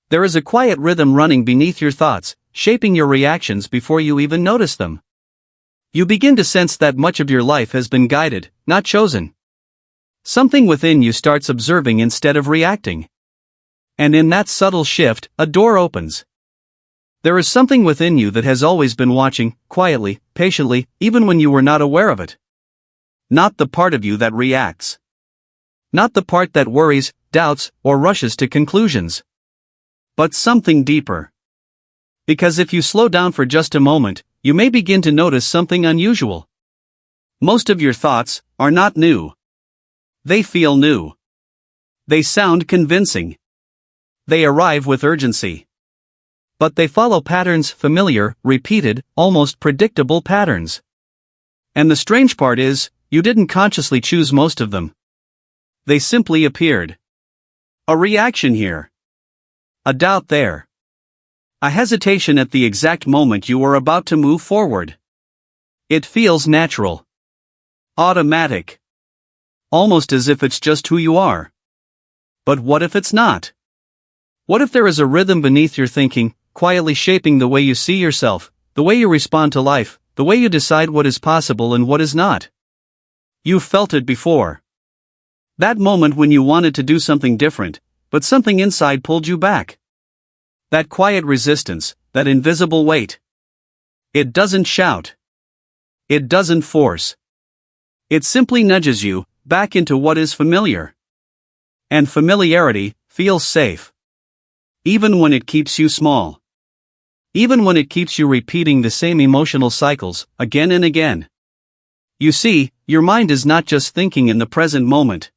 There is a quiet rhythm running beneath your thoughts, shaping your reactions before you even notice them. You begin to sense that much of your life has been guided, not chosen. Something within you starts observing instead of reacting. And in that subtle shift, a door opens. There is something within you that has always been watching, quietly, patiently, even when you were not aware of it. Not the part of you that reacts. Not the part that worries, doubts, or rushes to conclusions. But something deeper. Because if you slow down for just a moment, you may begin to notice something unusual. Most of your thoughts are not new. They feel new. They sound convincing. They arrive with urgency. But they follow patterns, familiar, repeated, almost predictable patterns. And the strange part is, you didn't consciously choose most of them. They simply appeared. A reaction here. A doubt there. A hesitation at the exact moment you were about to move forward. It feels natural. Automatic. Almost as if it's just who you are. But what if it's not? What if there is a rhythm beneath your thinking, quietly shaping the way you see yourself, the way you respond to life, the way you decide what is possible and what is not? You've felt it before. That moment when you wanted to do something different, but something inside pulled you back. That quiet resistance, that invisible weight. It doesn't shout. It doesn't force. It simply nudges you back into what is familiar. And familiarity feels safe. Even when it keeps you small. Even when it keeps you repeating the same emotional cycles again and again. You see, your mind is not just thinking in the present moment.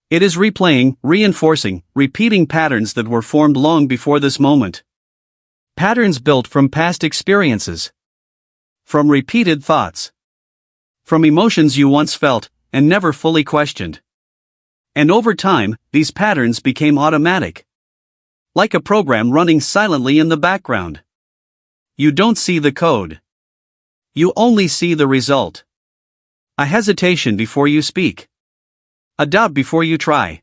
It is replaying, reinforcing, repeating patterns that were formed long before this moment. Patterns built from past experiences. From repeated thoughts. From emotions you once felt, and never fully questioned. And over time, these patterns became automatic. Like a program running silently in the background. You don't see the code. You only see the result. A hesitation before you speak. A doubt before you try.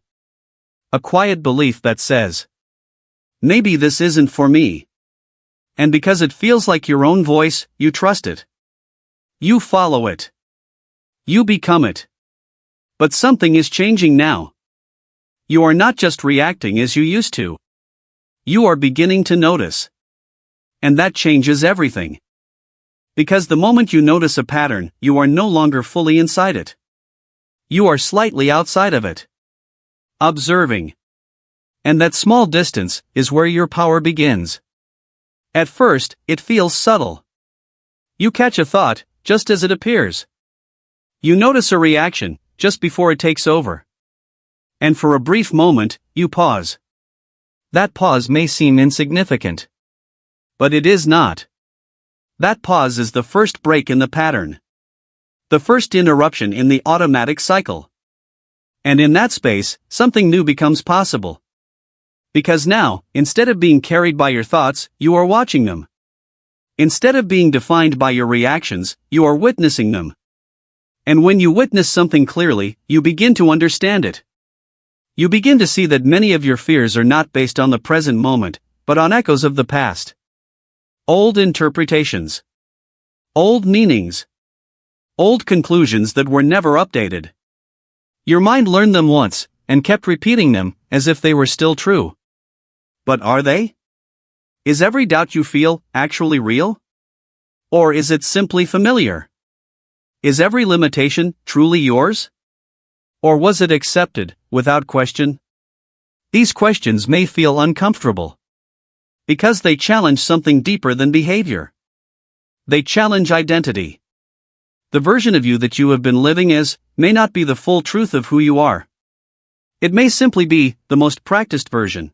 A quiet belief that says, maybe this isn't for me. And because it feels like your own voice, you trust it. You follow it. You become it. But something is changing now. You are not just reacting as you used to. You are beginning to notice. And that changes everything. Because the moment you notice a pattern, you are no longer fully inside it. You are slightly outside of it. Observing. And that small distance is where your power begins. At first, it feels subtle. You catch a thought, just as it appears. You notice a reaction, just before it takes over. And for a brief moment, you pause. That pause may seem insignificant. But it is not. That pause is the first break in the pattern. The first interruption in the automatic cycle. And in that space, something new becomes possible. Because now, instead of being carried by your thoughts, you are watching them. Instead of being defined by your reactions, you are witnessing them. And when you witness something clearly, you begin to understand it. You begin to see that many of your fears are not based on the present moment, but on echoes of the past. Old interpretations. Old meanings. Old conclusions that were never updated. Your mind learned them once, and kept repeating them, as if they were still true. But are they? Is every doubt you feel actually real? Or is it simply familiar? Is every limitation truly yours? Or was it accepted, without question? These questions may feel uncomfortable. Because they challenge something deeper than behavior. They challenge identity. The version of you that you have been living as may not be the full truth of who you are. It may simply be the most practiced version.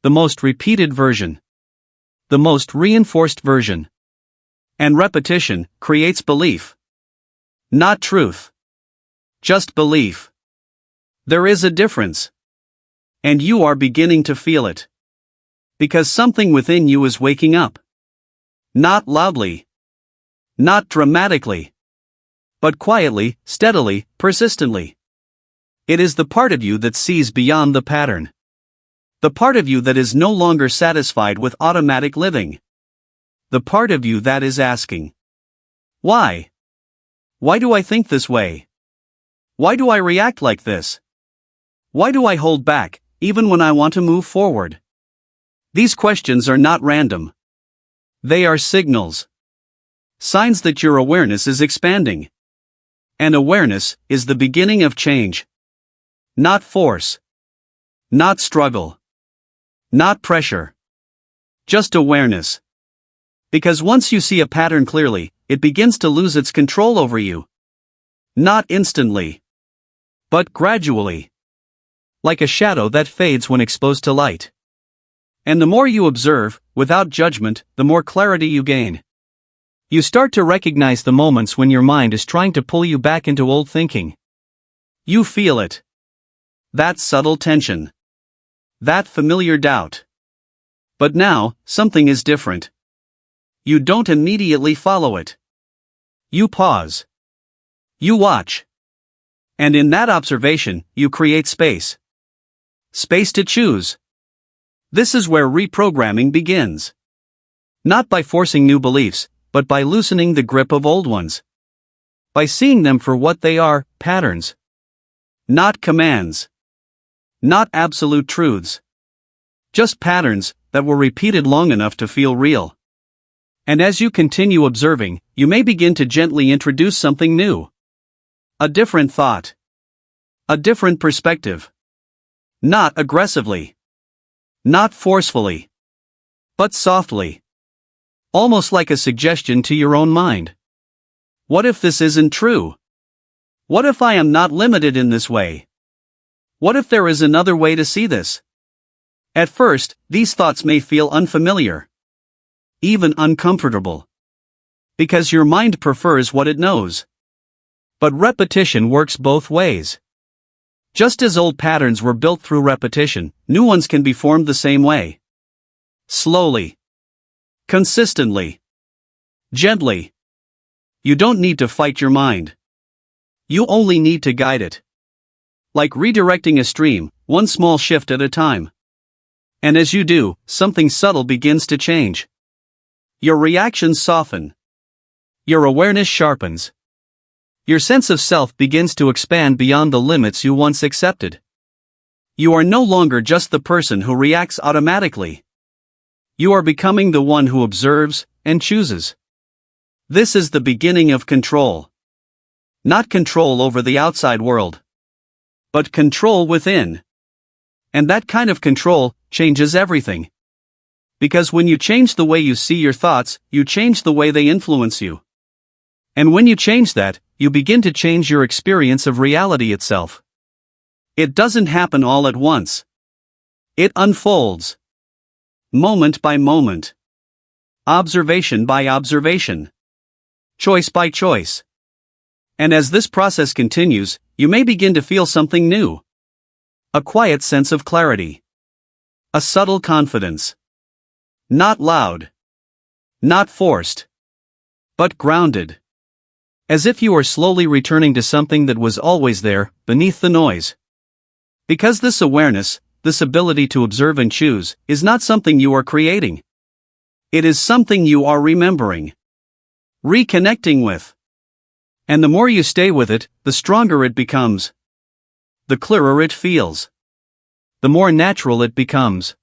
The most repeated version. The most reinforced version. And repetition creates belief. Not truth. Just belief. There is a difference. And you are beginning to feel it. Because something within you is waking up. Not loudly. Not dramatically. But quietly, steadily, persistently. It is the part of you that sees beyond the pattern. The part of you that is no longer satisfied with automatic living. The part of you that is asking, why? Why do I think this way? Why do I react like this? Why do I hold back, even when I want to move forward? These questions are not random. They are signals. Signs that your awareness is expanding. And awareness is the beginning of change. Not force. Not struggle. Not pressure. Just awareness. Because once you see a pattern clearly, it begins to lose its control over you. Not instantly, but gradually. Like a shadow that fades when exposed to light. And the more you observe, without judgment, the more clarity you gain. You start to recognize the moments when your mind is trying to pull you back into old thinking. You feel it. That subtle tension. That familiar doubt. But now, something is different. You don't immediately follow it. You pause. You watch. And in that observation, you create space. Space to choose. This is where reprogramming begins. Not by forcing new beliefs, but by loosening the grip of old ones. By seeing them for what they are, patterns. Not commands. Not absolute truths. Just patterns that were repeated long enough to feel real. And as you continue observing, you may begin to gently introduce something new. A different thought. A different perspective. Not aggressively. Not forcefully. But softly. Almost like a suggestion to your own mind. What if this isn't true? What if I am not limited in this way? What if there is another way to see this? At first, these thoughts may feel unfamiliar. Even uncomfortable. Because your mind prefers what it knows. But repetition works both ways. Just as old patterns were built through repetition, new ones can be formed the same way. Slowly. Consistently. Gently. You don't need to fight your mind. You only need to guide it. Like redirecting a stream, one small shift at a time. And as you do, something subtle begins to change. Your reactions soften. Your awareness sharpens. Your sense of self begins to expand beyond the limits you once accepted. You are no longer just the person who reacts automatically. You are becoming the one who observes and chooses. This is the beginning of control. Not control over the outside world, but control within. And that kind of control changes everything. Because when you change the way you see your thoughts, you change the way they influence you. And when you change that, you begin to change your experience of reality itself. It doesn't happen all at once. It unfolds. Moment by moment. Observation by observation. Choice by choice. And as this process continues, you may begin to feel something new. A quiet sense of clarity. A subtle confidence. Not loud. Not forced. But grounded. As if you are slowly returning to something that was always there, beneath the noise. Because this awareness, this ability to observe and choose, is not something you are creating. It is something you are remembering. Reconnecting with. And the more you stay with it, the stronger it becomes. The clearer it feels. The more natural it becomes.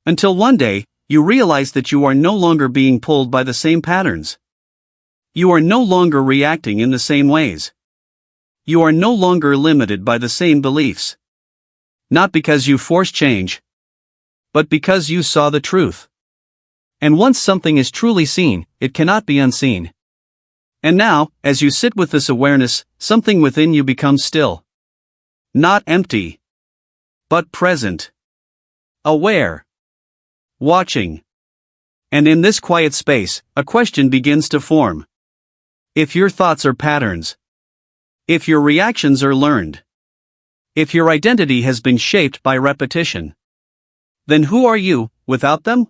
Until one day, you realize that you are no longer being pulled by the same patterns. You are no longer reacting in the same ways. You are no longer limited by the same beliefs. Not because you forced change, but because you saw the truth. And once something is truly seen, it cannot be unseen. And now, as you sit with this awareness, something within you becomes still. Not empty, but present. Aware. Watching. And in this quiet space, a question begins to form. If your thoughts are patterns, if your reactions are learned, if your identity has been shaped by repetition, then who are you, without them?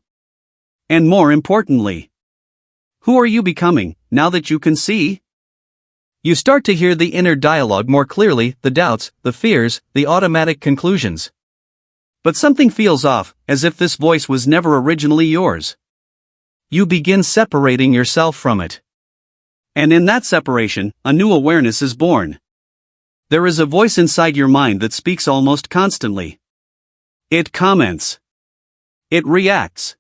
And more importantly, who are you becoming, now that you can see? You start to hear the inner dialogue more clearly, the doubts, the fears, the automatic conclusions. But something feels off, as if this voice was never originally yours. You begin separating yourself from it. And in that separation, a new awareness is born. There is a voice inside your mind that speaks almost constantly. It comments. It reacts.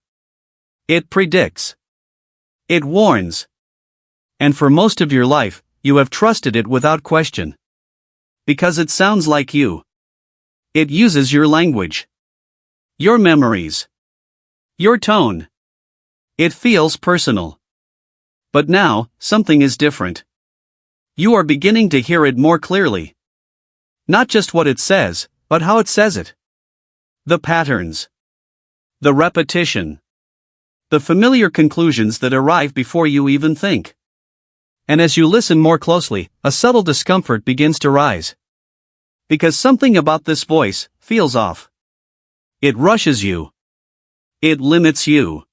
It predicts. It warns. And for most of your life, you have trusted it without question. Because it sounds like you. It uses your language. Your memories. Your tone. It feels personal. But now, something is different. You are beginning to hear it more clearly. Not just what it says, but how it says it. The patterns. The repetition. The familiar conclusions that arrive before you even think. And as you listen more closely, a subtle discomfort begins to rise. Because something about this voice feels off. It rushes you. It limits you.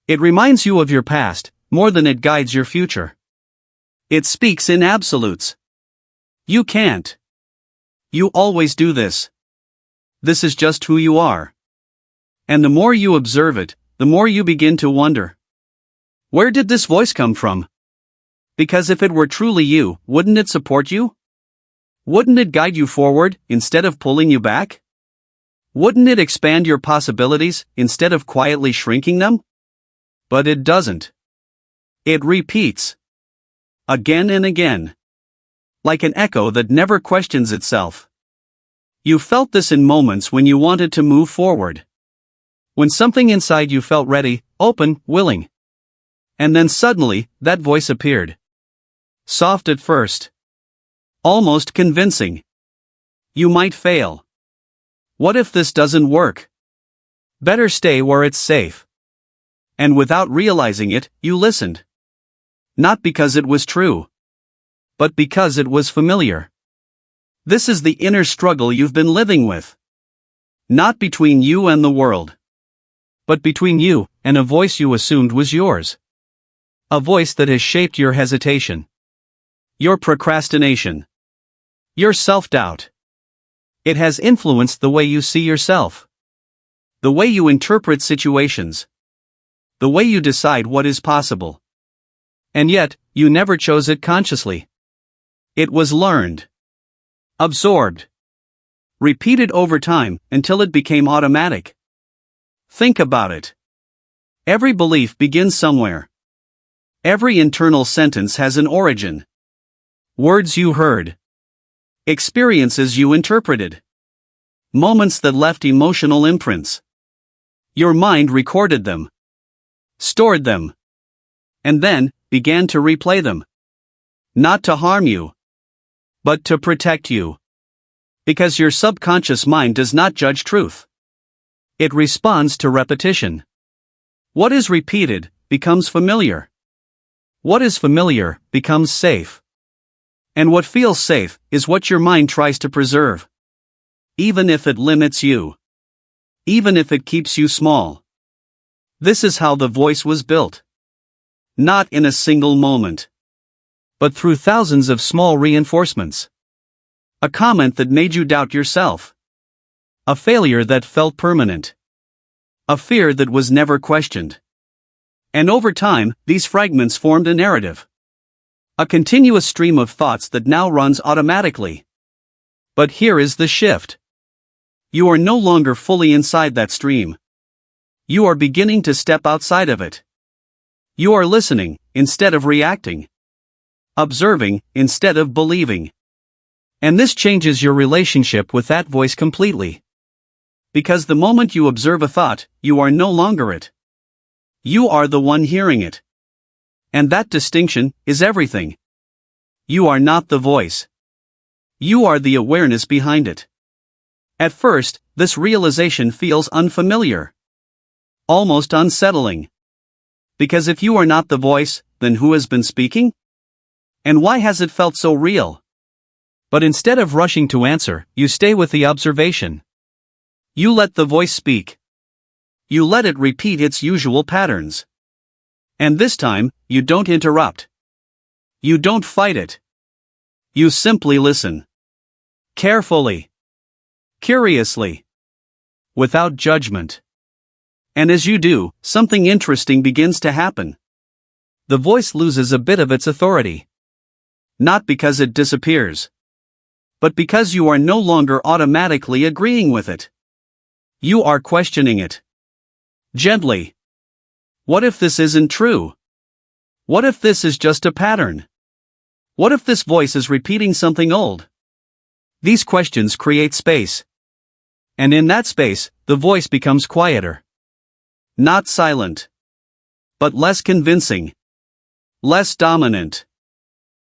It reminds you of your past, more than it guides your future. It speaks in absolutes. You can't. You always do this. This is just who you are. And the more you observe it, the more you begin to wonder. Where did this voice come from? Because if it were truly you, wouldn't it support you? Wouldn't it guide you forward, instead of pulling you back? Wouldn't it expand your possibilities, instead of quietly shrinking them? But it doesn't. It repeats. Again and again. Like an echo that never questions itself. You felt this in moments when you wanted to move forward. When something inside you felt ready, open, willing. And then suddenly, that voice appeared. Soft at first. Almost convincing. You might fail. What if this doesn't work? Better stay where it's safe. And without realizing it, you listened. Not because it was true. But because it was familiar. This is the inner struggle you've been living with. Not between you and the world. But between you and a voice you assumed was yours. A voice that has shaped your hesitation. Your procrastination. Your self-doubt. It has influenced the way you see yourself. The way you interpret situations. The way you decide what is possible. And yet, you never chose it consciously. It was learned. Absorbed. Repeated over time until it became automatic. Think about it. Every belief begins somewhere. Every internal sentence has an origin. Words you heard. Experiences you interpreted. Moments that left emotional imprints. Your mind recorded them. Stored them. And then, began to replay them. Not to harm you. But to protect you. Because your subconscious mind does not judge truth. It responds to repetition. What is repeated, becomes familiar. What is familiar, becomes safe. And what feels safe, is what your mind tries to preserve. Even if it limits you. Even if it keeps you small. This is how the voice was built. Not in a single moment. But through thousands of small reinforcements. A comment that made you doubt yourself. A failure that felt permanent. A fear that was never questioned. And over time, these fragments formed a narrative. A continuous stream of thoughts that now runs automatically. But here is the shift. You are no longer fully inside that stream. You are beginning to step outside of it. You are listening, instead of reacting. Observing, instead of believing. And this changes your relationship with that voice completely. Because the moment you observe a thought, you are no longer it. You are the one hearing it. And that distinction is everything. You are not the voice. You are the awareness behind it. At first, this realization feels unfamiliar. Almost unsettling. Because if you are not the voice, then who has been speaking? And why has it felt so real? But instead of rushing to answer, you stay with the observation. You let the voice speak. You let it repeat its usual patterns. And this time, you don't interrupt. You don't fight it. You simply listen. Carefully. Curiously. without judgment. And as you do, something interesting begins to happen. The voice loses a bit of its authority. Not because it disappears, but because you are no longer automatically agreeing with it. You are questioning it. Gently. What if this isn't true? What if this is just a pattern? What if this voice is repeating something old? These questions create space. And in that space, the voice becomes quieter. Not silent, but less convincing. Less dominant.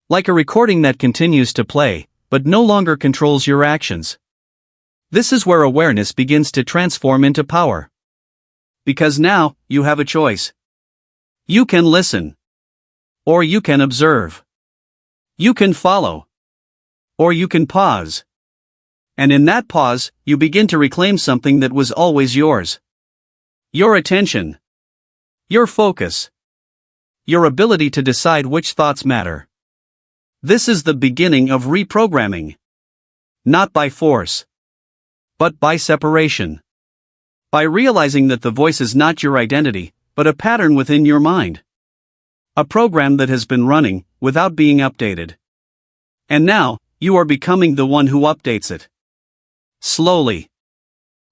Like a recording that continues to play, but no longer controls your actions. This is where awareness begins to transform into power. Because now, you have a choice. You can listen. Or you can observe. You can follow. Or you can pause. And in that pause, you begin to reclaim something that was always yours. Your attention. Your focus. Your ability to decide which thoughts matter. This is the beginning of reprogramming. Not by force, but by separation. By realizing that the voice is not your identity, but a pattern within your mind. A program that has been running, without being updated. And now, you are becoming the one who updates it. Slowly.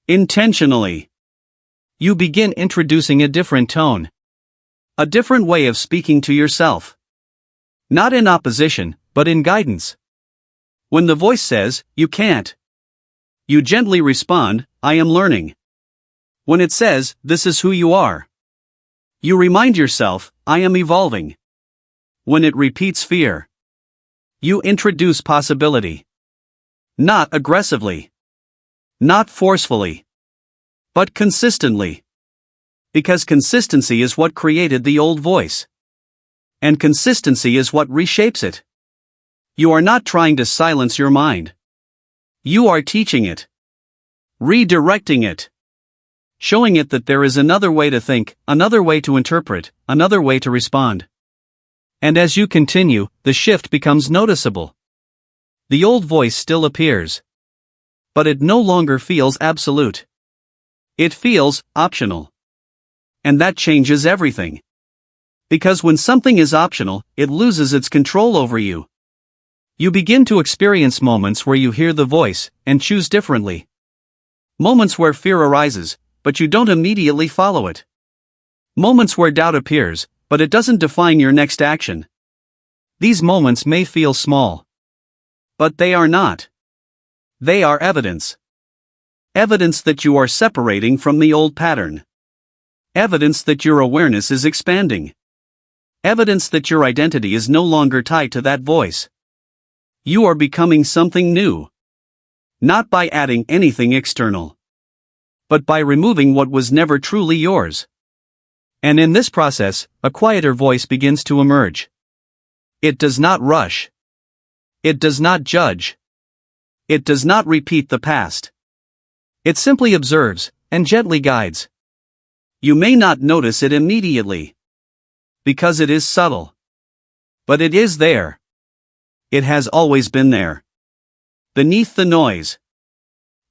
Intentionally. You begin introducing a different tone. A different way of speaking to yourself. Not in opposition, but in guidance. When the voice says, "You can't," you gently respond, "I am learning." When it says, "This is who you are," you remind yourself, "I am evolving." When it repeats fear, you introduce possibility. Not aggressively. Not forcefully. But consistently. Because consistency is what created the old voice. And consistency is what reshapes it. You are not trying to silence your mind. You are teaching it. Redirecting it. Showing it that there is another way to think, another way to interpret, another way to respond. And as you continue, the shift becomes noticeable. The old voice still appears. But it no longer feels absolute. It feels optional. And that changes everything. Because when something is optional, it loses its control over you. You begin to experience moments where you hear the voice, and choose differently. Moments where fear arises, but you don't immediately follow it. Moments where doubt appears, but it doesn't define your next action. These moments may feel small. But they are not. They are evidence. Evidence that you are separating from the old pattern. Evidence that your awareness is expanding. Evidence that your identity is no longer tied to that voice. You are becoming something new. Not by adding anything external, but by removing what was never truly yours. And in this process, a quieter voice begins to emerge. It does not rush. It does not judge. It does not repeat the past. It simply observes, and gently guides. You may not notice it immediately. Because it is subtle. But it is there. It has always been there. Beneath the noise.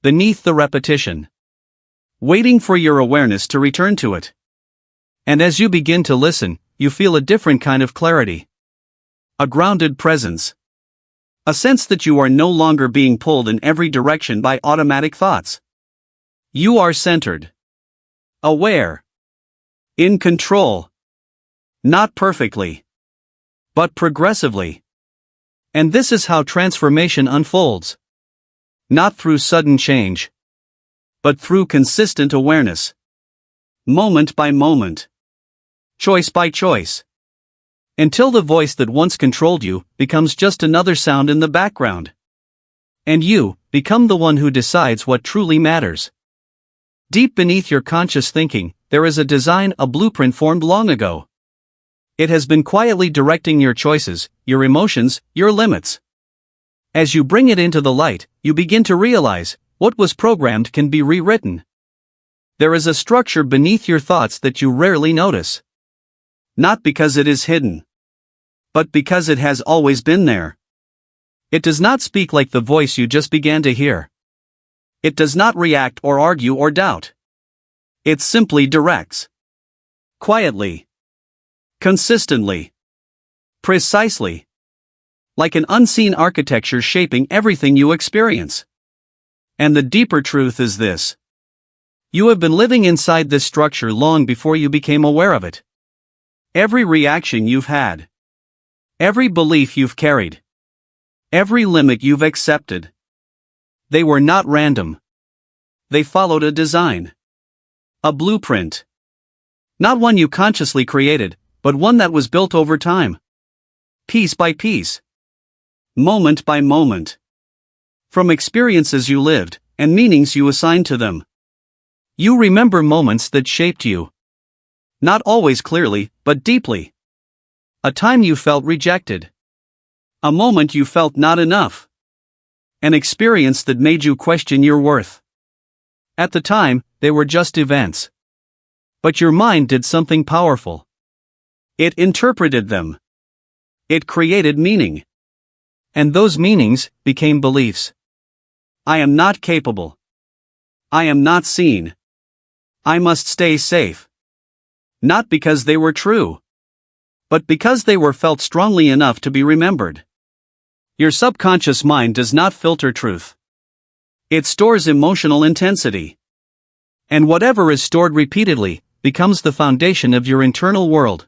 Beneath the repetition. Waiting for your awareness to return to it. And as you begin to listen, you feel a different kind of clarity. A grounded presence. A sense that you are no longer being pulled in every direction by automatic thoughts. You are centered. Aware. In control. Not perfectly. But progressively. And this is how transformation unfolds. Not through sudden change. But through consistent awareness. Moment by moment. Choice by choice. Until the voice that once controlled you becomes just another sound in the background. And you become the one who decides what truly matters. Deep beneath your conscious thinking, there is a design, a blueprint formed long ago. It has been quietly directing your choices, your emotions, your limits. As you bring it into the light, you begin to realize, what was programmed can be rewritten. There is a structure beneath your thoughts that you rarely notice. Not because it is hidden, but because it has always been there. It does not speak like the voice you just began to hear. It does not react or argue or doubt. It simply directs. Quietly. Consistently. Precisely. Like an unseen architecture shaping everything you experience. And the deeper truth is this. You have been living inside this structure long before you became aware of it. Every reaction you've had. Every belief you've carried. Every limit you've accepted. They were not random. They followed a design. A blueprint. Not one you consciously created, but one that was built over time. Piece by piece. Moment by moment. From experiences you lived, and meanings you assigned to them. You remember moments that shaped you. Not always clearly, but deeply. A time you felt rejected. A moment you felt not enough. An experience that made you question your worth. At the time, they were just events. But your mind did something powerful. It interpreted them. It created meaning. And those meanings became beliefs. I am not capable. I am not seen. I must stay safe. Not because they were true, but because they were felt strongly enough to be remembered. Your subconscious mind does not filter truth. It stores emotional intensity. And whatever is stored repeatedly becomes the foundation of your internal world.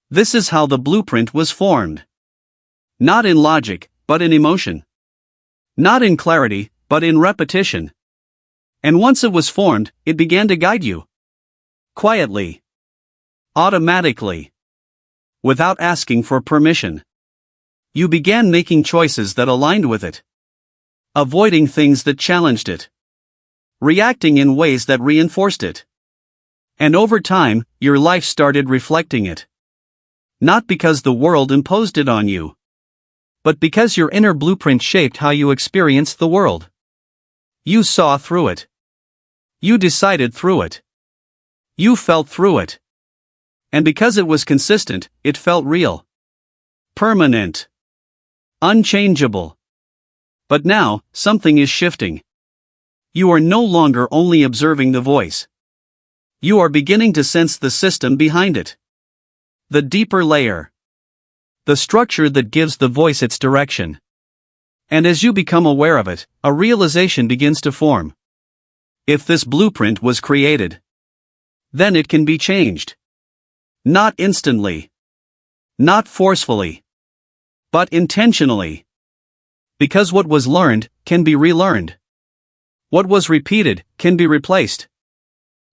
This is how the blueprint was formed. Not in logic, but in emotion. Not in clarity, but in repetition. And once it was formed, it began to guide you. Quietly. Automatically. Without asking for permission. You began making choices that aligned with it. Avoiding things that challenged it. Reacting in ways that reinforced it. And over time, your life started reflecting it. Not because the world imposed it on you, but because your inner blueprint shaped how you experienced the world. You saw through it. You decided through it. You felt through it. And because it was consistent, it felt real. Permanent. Unchangeable. But now, something is shifting. You are no longer only observing the voice. You are beginning to sense the system behind it. The deeper layer. The structure that gives the voice its direction. And as you become aware of it, a realization begins to form. If this blueprint was created, then it can be changed. Not instantly. Not forcefully. But intentionally. Because what was learned can be relearned. What was repeated can be replaced.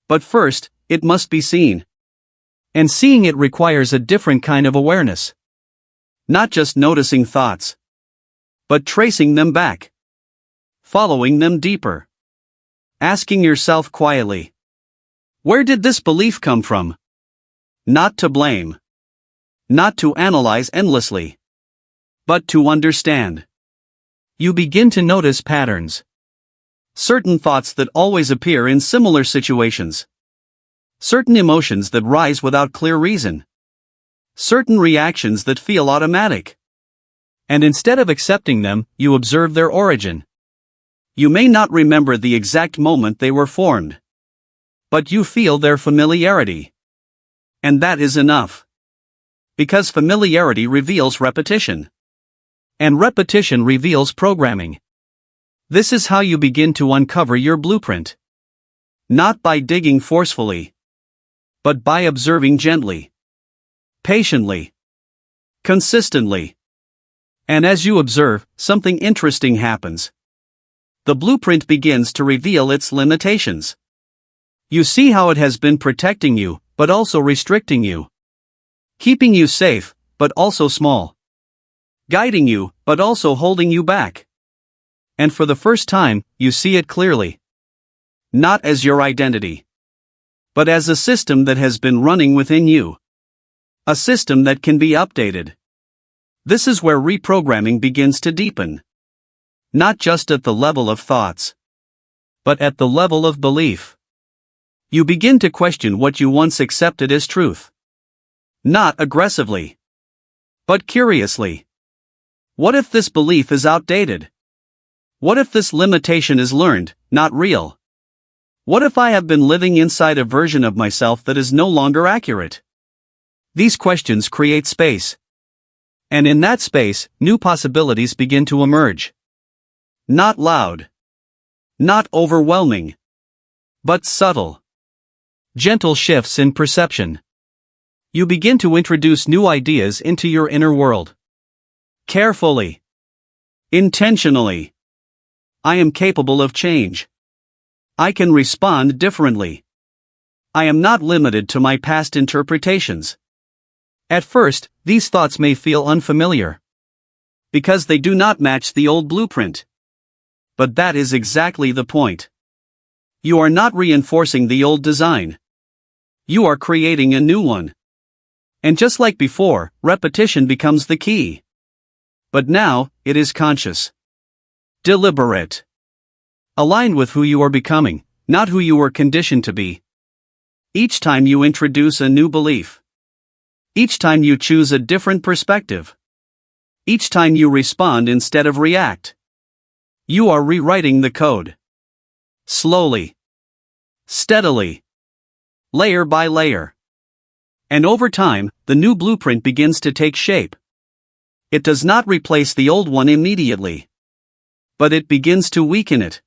But first, it must be seen. And seeing it requires a different kind of awareness. Not just noticing thoughts, but tracing them back. Following them deeper. Asking yourself quietly, where did this belief come from? Not to blame. Not to analyze endlessly. But to understand. You begin to notice patterns. Certain thoughts that always appear in similar situations. Certain emotions that rise without clear reason. Certain reactions that feel automatic. And instead of accepting them, you observe their origin. You may not remember the exact moment they were formed. But you feel their familiarity. And that is enough. Because familiarity reveals repetition. And repetition reveals programming. This is how you begin to uncover your blueprint. Not by digging forcefully, but by observing gently, patiently, consistently. And as you observe, something interesting happens. The blueprint begins to reveal its limitations. You see how it has been protecting you, but also restricting you. Keeping you safe, but also small. Guiding you, but also holding you back. And for the first time, you see it clearly. Not as your identity, but as a system that has been running within you. A system that can be updated. This is where reprogramming begins to deepen. Not just at the level of thoughts, but at the level of belief. You begin to question what you once accepted as truth. Not aggressively, but curiously. What if this belief is outdated? What if this limitation is learned, not real? What if I have been living inside a version of myself that is no longer accurate? These questions create space. And in that space, new possibilities begin to emerge. Not loud. Not overwhelming. But subtle. Gentle shifts in perception. You begin to introduce new ideas into your inner world. Carefully. Intentionally. I am capable of change. I can respond differently. I am not limited to my past interpretations. At first, these thoughts may feel unfamiliar. Because they do not match the old blueprint. But that is exactly the point. You are not reinforcing the old design. You are creating a new one. And just like before, repetition becomes the key. But now, it is conscious. Deliberate. Aligned with who you are becoming, not who you were conditioned to be. Each time you introduce a new belief. Each time you choose a different perspective. Each time you respond instead of react. You are rewriting the code. Slowly. Steadily. Layer by layer. And over time, the new blueprint begins to take shape. It does not replace the old one immediately. But it begins to weaken it.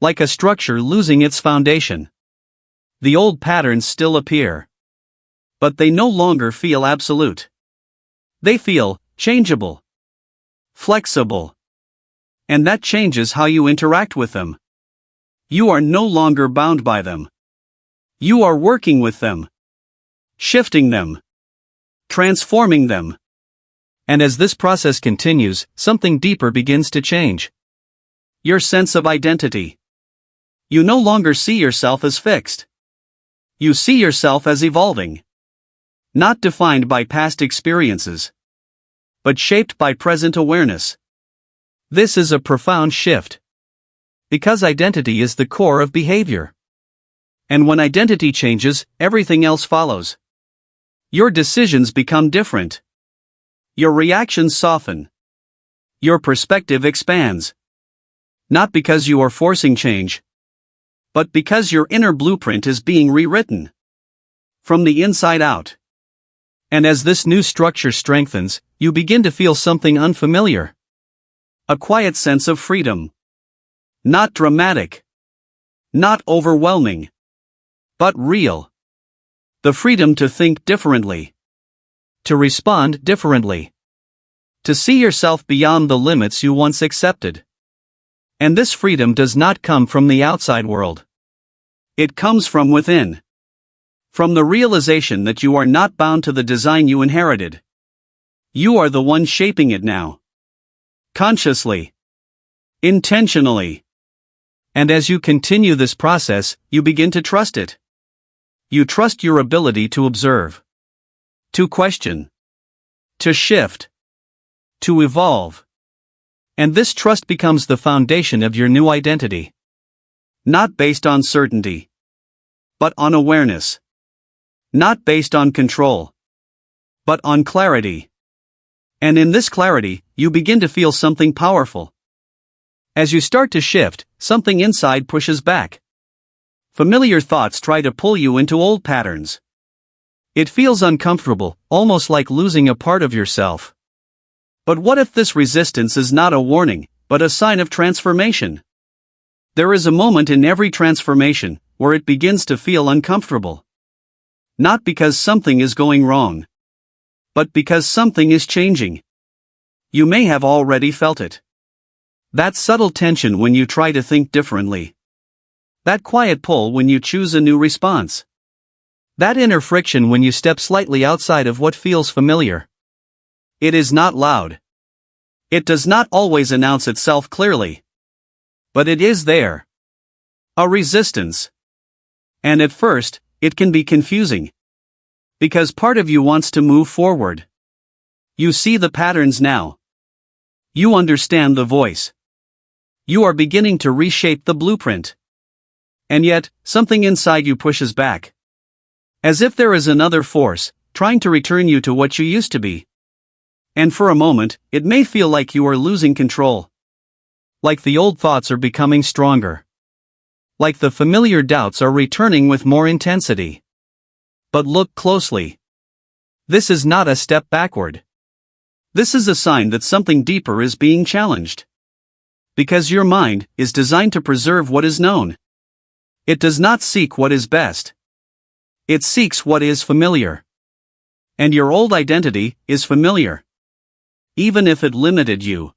Like a structure losing its foundation. The old patterns still appear. But they no longer feel absolute. They feel changeable. Flexible. And that changes how you interact with them. You are no longer bound by them. You are working with them. Shifting them. Transforming them. And as this process continues, something deeper begins to change. Your sense of identity. You no longer see yourself as fixed. You see yourself as evolving. Not defined by past experiences. But shaped by present awareness. This is a profound shift. Because identity is the core of behavior. And when identity changes, everything else follows. Your decisions become different. Your reactions soften. Your perspective expands. Not because you are forcing change. But because your inner blueprint is being rewritten. From the inside out. And as this new structure strengthens, you begin to feel something unfamiliar. A quiet sense of freedom. Not dramatic. Not overwhelming. But real. The freedom to think differently. To respond differently. To see yourself beyond the limits you once accepted. And this freedom does not come from the outside world. It comes from within. From the realization that you are not bound to the design you inherited. You are the one shaping it now. Consciously. Intentionally. And as you continue this process, you begin to trust it. You trust your ability to observe. To question. To shift. To evolve. And this trust becomes the foundation of your new identity. Not based on certainty. But on awareness. Not based on control. But on clarity. And in this clarity, you begin to feel something powerful. As you start to shift, something inside pushes back. Familiar thoughts try to pull you into old patterns. It feels uncomfortable, almost like losing a part of yourself. But what if this resistance is not a warning, but a sign of transformation? There is a moment in every transformation where it begins to feel uncomfortable. Not because something is going wrong, but because something is changing. You may have already felt it. That subtle tension when you try to think differently. That quiet pull when you choose a new response. That inner friction when you step slightly outside of what feels familiar. It is not loud. It does not always announce itself clearly. But it is there. A resistance. And at first, it can be confusing. Because part of you wants to move forward. You see the patterns now. You understand the voice. You are beginning to reshape the blueprint. And yet, something inside you pushes back. As if there is another force, trying to return you to what you used to be. And for a moment, it may feel like you are losing control. Like the old thoughts are becoming stronger. Like the familiar doubts are returning with more intensity. But look closely. This is not a step backward. This is a sign that something deeper is being challenged. Because your mind is designed to preserve what is known. It does not seek what is best. It seeks what is familiar. And your old identity is familiar. Even if it limited you.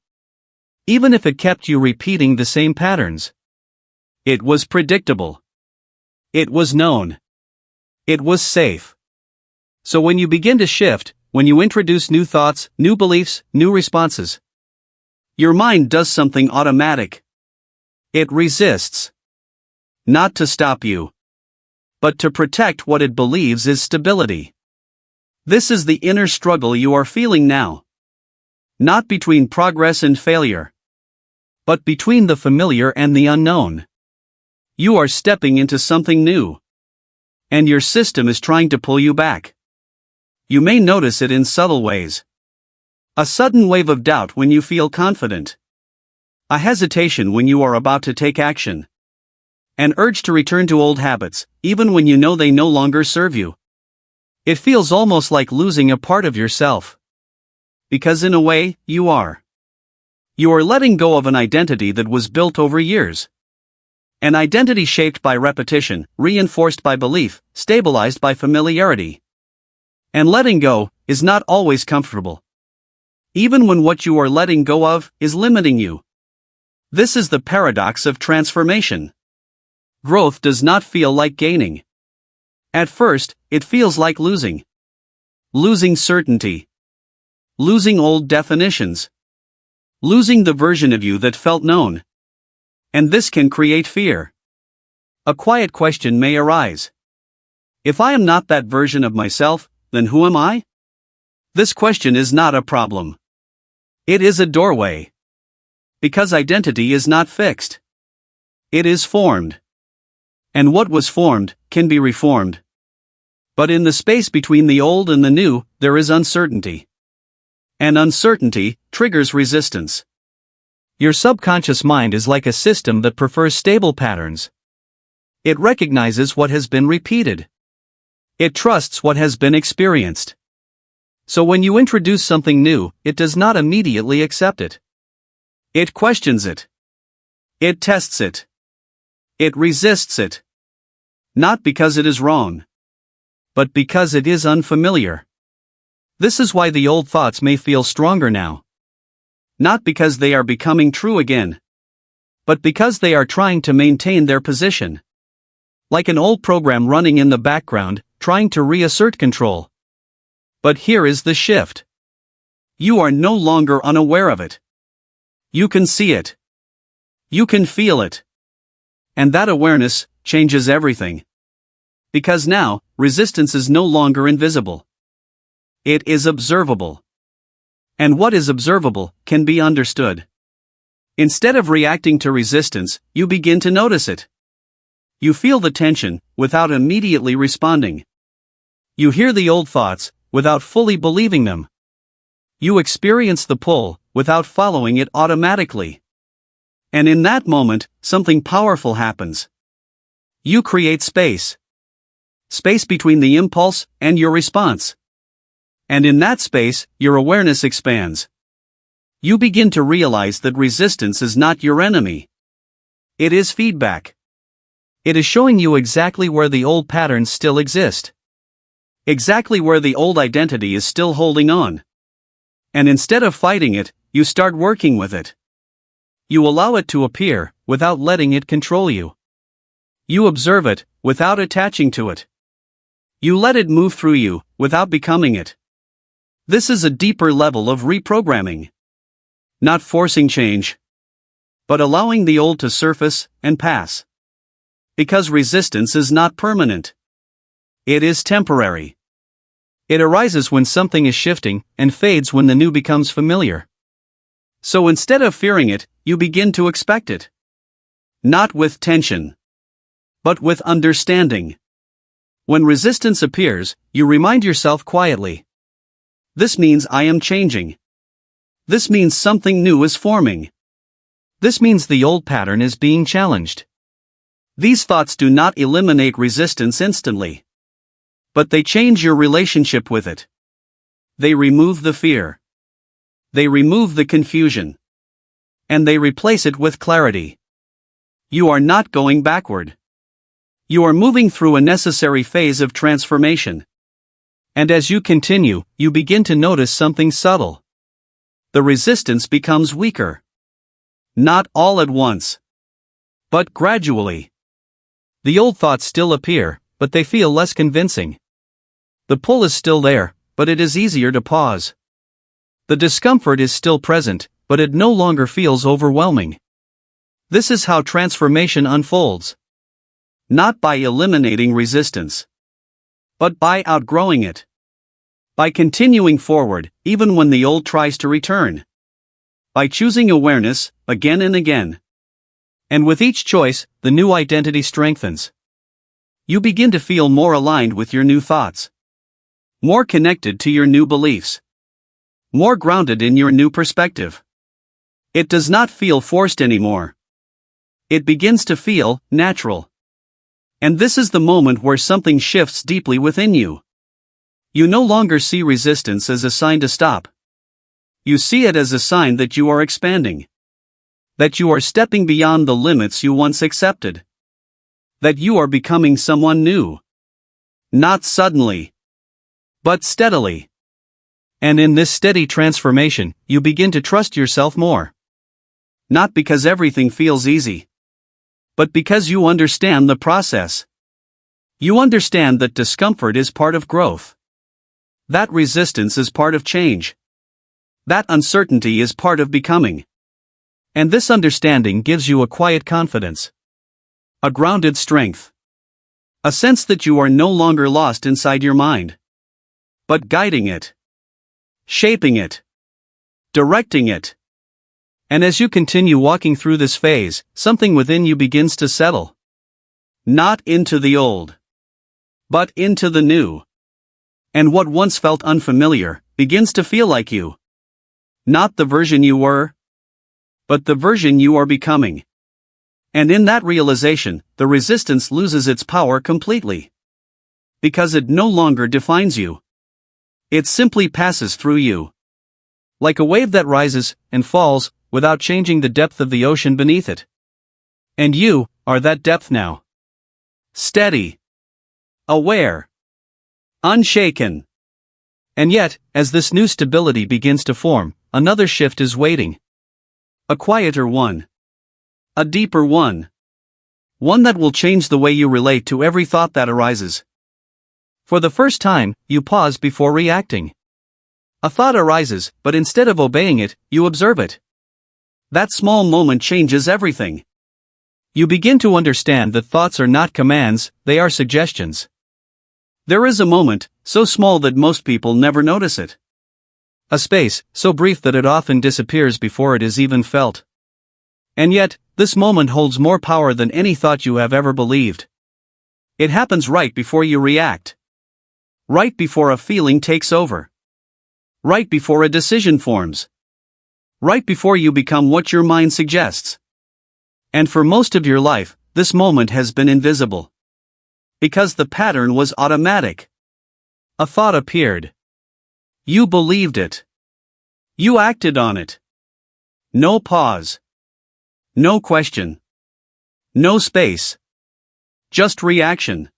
Even if it kept you repeating the same patterns. It was predictable. It was known. It was safe. So when you begin to shift, when you introduce new thoughts, new beliefs, new responses, your mind does something automatic. It resists. Not to stop you, but to protect what it believes is stability. This is the inner struggle you are feeling now. Not between progress and failure, but between the familiar and the unknown. You are stepping into something new, and your system is trying to pull you back. You may notice it in subtle ways. A sudden wave of doubt when you feel confident. A hesitation when you are about to take action. An urge to return to old habits, even when you know they no longer serve you. It feels almost like losing a part of yourself. Because in a way, you are. You are letting go of an identity that was built over years. An identity shaped by repetition, reinforced by belief, stabilized by familiarity. And letting go is not always comfortable. Even when what you are letting go of is limiting you. This is the paradox of transformation. Growth does not feel like gaining. At first, it feels like losing. Losing certainty. Losing old definitions. Losing the version of you that felt known. And this can create fear. A quiet question may arise. If I am not that version of myself, then who am I? This question is not a problem. It is a doorway. Because identity is not fixed. It is formed. And what was formed can be reformed. But in the space between the old and the new, there is uncertainty. And uncertainty triggers resistance. Your subconscious mind is like a system that prefers stable patterns. It recognizes what has been repeated. It trusts what has been experienced. So when you introduce something new, it does not immediately accept it. It questions it. It tests it. It resists it. Not because it is wrong, but because it is unfamiliar. This is why the old thoughts may feel stronger now. Not because they are becoming true again, but because they are trying to maintain their position. Like an old program running in the background, trying to reassert control. But here is the shift. You are no longer unaware of it. You can see it. You can feel it. And that awareness changes everything. Because now, resistance is no longer invisible. It is observable. And what is observable can be understood. Instead of reacting to resistance, you begin to notice it. You feel the tension, without immediately responding. You hear the old thoughts, without fully believing them. You experience the pull, without following it automatically. And in that moment, something powerful happens. You create space. Space between the impulse and your response. And in that space, your awareness expands. You begin to realize that resistance is not your enemy. It is feedback. It is showing you exactly where the old patterns still exist. Exactly where the old identity is still holding on. And instead of fighting it, you start working with it. You allow it to appear, without letting it control you. You observe it, without attaching to it. You let it move through you, without becoming it. This is a deeper level of reprogramming. Not forcing change, but allowing the old to surface and pass. Because resistance is not permanent. It is temporary. It arises when something is shifting, and fades when the new becomes familiar. So instead of fearing it, you begin to expect it. Not with tension, but with understanding. When resistance appears, you remind yourself quietly. This means I am changing. This means something new is forming. This means the old pattern is being challenged. These thoughts do not eliminate resistance instantly. But they change your relationship with it. They remove the fear. They remove the confusion. And they replace it with clarity. You are not going backward. You are moving through a necessary phase of transformation. And as you continue, you begin to notice something subtle. The resistance becomes weaker. Not all at once, but gradually. The old thoughts still appear, but they feel less convincing. The pull is still there, but it is easier to pause. The discomfort is still present, but it no longer feels overwhelming. This is how transformation unfolds. Not by eliminating resistance, but by outgrowing it. By continuing forward, even when the old tries to return. By choosing awareness, again and again. And with each choice, the new identity strengthens. You begin to feel more aligned with your new thoughts. More connected to your new beliefs. More grounded in your new perspective. It does not feel forced anymore. It begins to feel natural. And this is the moment where something shifts deeply within you. You no longer see resistance as a sign to stop. You see it as a sign that you are expanding. That you are stepping beyond the limits you once accepted. That you are becoming someone new. Not suddenly, but steadily. And in this steady transformation, you begin to trust yourself more. Not because everything feels easy, but because you understand the process. You understand that discomfort is part of growth. That resistance is part of change. That uncertainty is part of becoming. And this understanding gives you a quiet confidence. A grounded strength. A sense that you are no longer lost inside your mind, but guiding it. Shaping it. Directing it. And as you continue walking through this phase, something within you begins to settle. Not into the old, but into the new. And what once felt unfamiliar begins to feel like you. Not the version you were, but the version you are becoming. And in that realization, the resistance loses its power completely. Because it no longer defines you. It simply passes through you. Like a wave that rises and falls without changing the depth of the ocean beneath it. And you are that depth now. Steady. Aware. Unshaken. And yet, as this new stability begins to form, another shift is waiting. A quieter one. A deeper one. One that will change the way you relate to every thought that arises. For the first time, you pause before reacting. A thought arises, but instead of obeying it, you observe it. That small moment changes everything. You begin to understand that thoughts are not commands, they are suggestions. There is a moment, so small that most people never notice it. A space, so brief that it often disappears before it is even felt. And yet, this moment holds more power than any thought you have ever believed. It happens right before you react. Right before a feeling takes over. Right before a decision forms. Right before you become what your mind suggests. And for most of your life, this moment has been invisible. Because the pattern was automatic. A thought appeared. You believed it. You acted on it. No pause. No question. No space. Just reaction.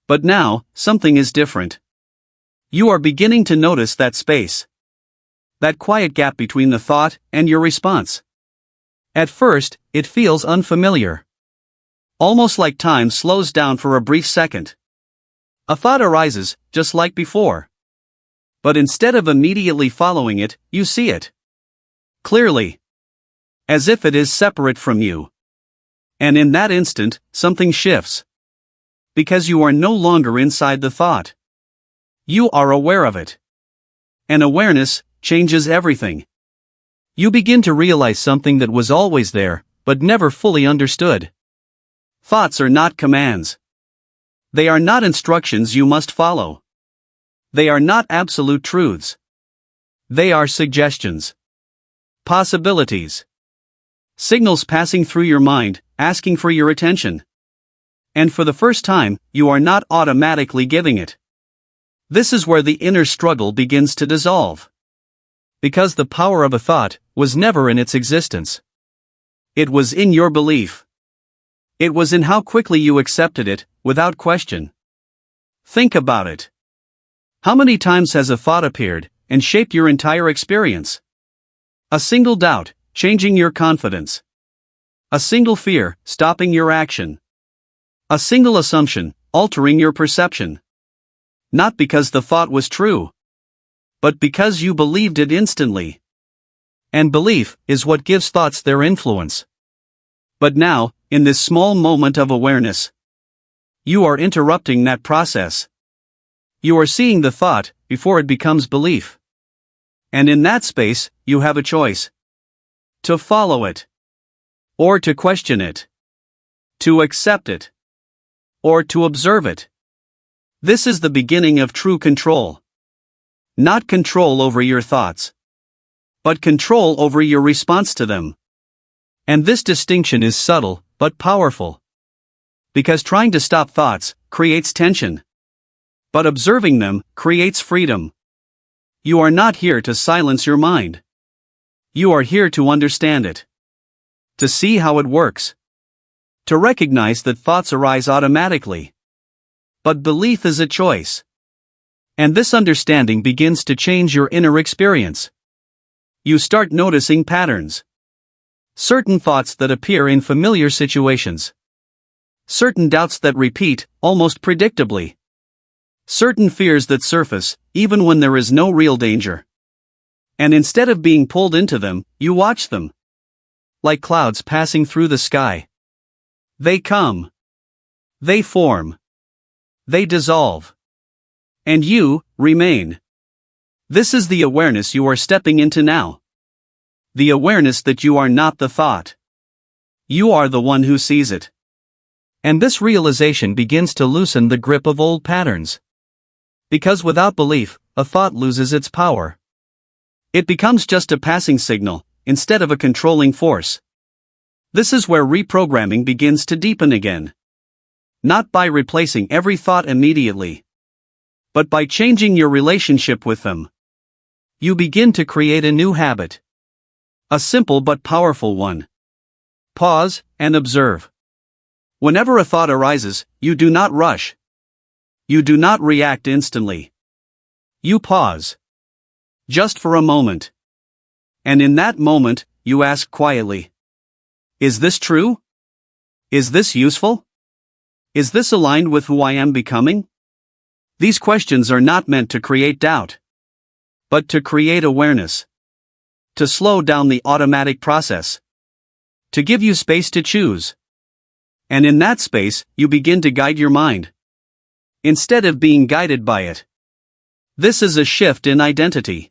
But now, something is different. You are beginning to notice that space. That quiet gap between the thought and your response. At first, it feels unfamiliar. Almost like time slows down for a brief second. A thought arises, just like before. But instead of immediately following it, you see it. Clearly. As if it is separate from you. And in that instant, something shifts. Because you are no longer inside the thought. You are aware of it. And awareness changes everything. You begin to realize something that was always there, but never fully understood. Thoughts are not commands. They are not instructions you must follow. They are not absolute truths. They are suggestions. Possibilities. Signals passing through your mind, asking for your attention. And for the first time, you are not automatically giving it. This is where the inner struggle begins to dissolve. Because the power of a thought was never in its existence. It was in your belief. It was in how quickly you accepted it, without question. Think about it. How many times has a thought appeared and shaped your entire experience? A single doubt, changing your confidence. A single fear, stopping your action. A single assumption, altering your perception. Not because the thought was true, but because you believed it instantly. And belief is what gives thoughts their influence. But now, in this small moment of awareness, you are interrupting that process. You are seeing the thought before it becomes belief. And in that space, you have a choice. To follow it. Or to question it. To accept it. Or to observe it. This is the beginning of true control. Not control over your thoughts, but control over your response to them. And this distinction is subtle, but powerful. Because trying to stop thoughts creates tension. But observing them creates freedom. You are not here to silence your mind. You are here to understand it. To see how it works. To recognize that thoughts arise automatically. But belief is a choice. And this understanding begins to change your inner experience. You start noticing patterns. Certain thoughts that appear in familiar situations. Certain doubts that repeat, almost predictably. Certain fears that surface, even when there is no real danger. And instead of being pulled into them, you watch them. Like clouds passing through the sky. They come. They form. They dissolve. And you remain. This is the awareness you are stepping into now. The awareness that you are not the thought. You are the one who sees it. And this realization begins to loosen the grip of old patterns. Because without belief, a thought loses its power. It becomes just a passing signal, instead of a controlling force. This is where reprogramming begins to deepen again. Not by replacing every thought immediately, but by changing your relationship with them. You begin to create a new habit. A simple but powerful one. Pause and observe. Whenever a thought arises, you do not rush. You do not react instantly. You pause. Just for a moment. And in that moment, you ask quietly, is this true? Is this useful? Is this aligned with who I am becoming? These questions are not meant to create doubt, but to create awareness. To slow down the automatic process. To give you space to choose. And in that space, you begin to guide your mind. Instead of being guided by it. This is a shift in identity.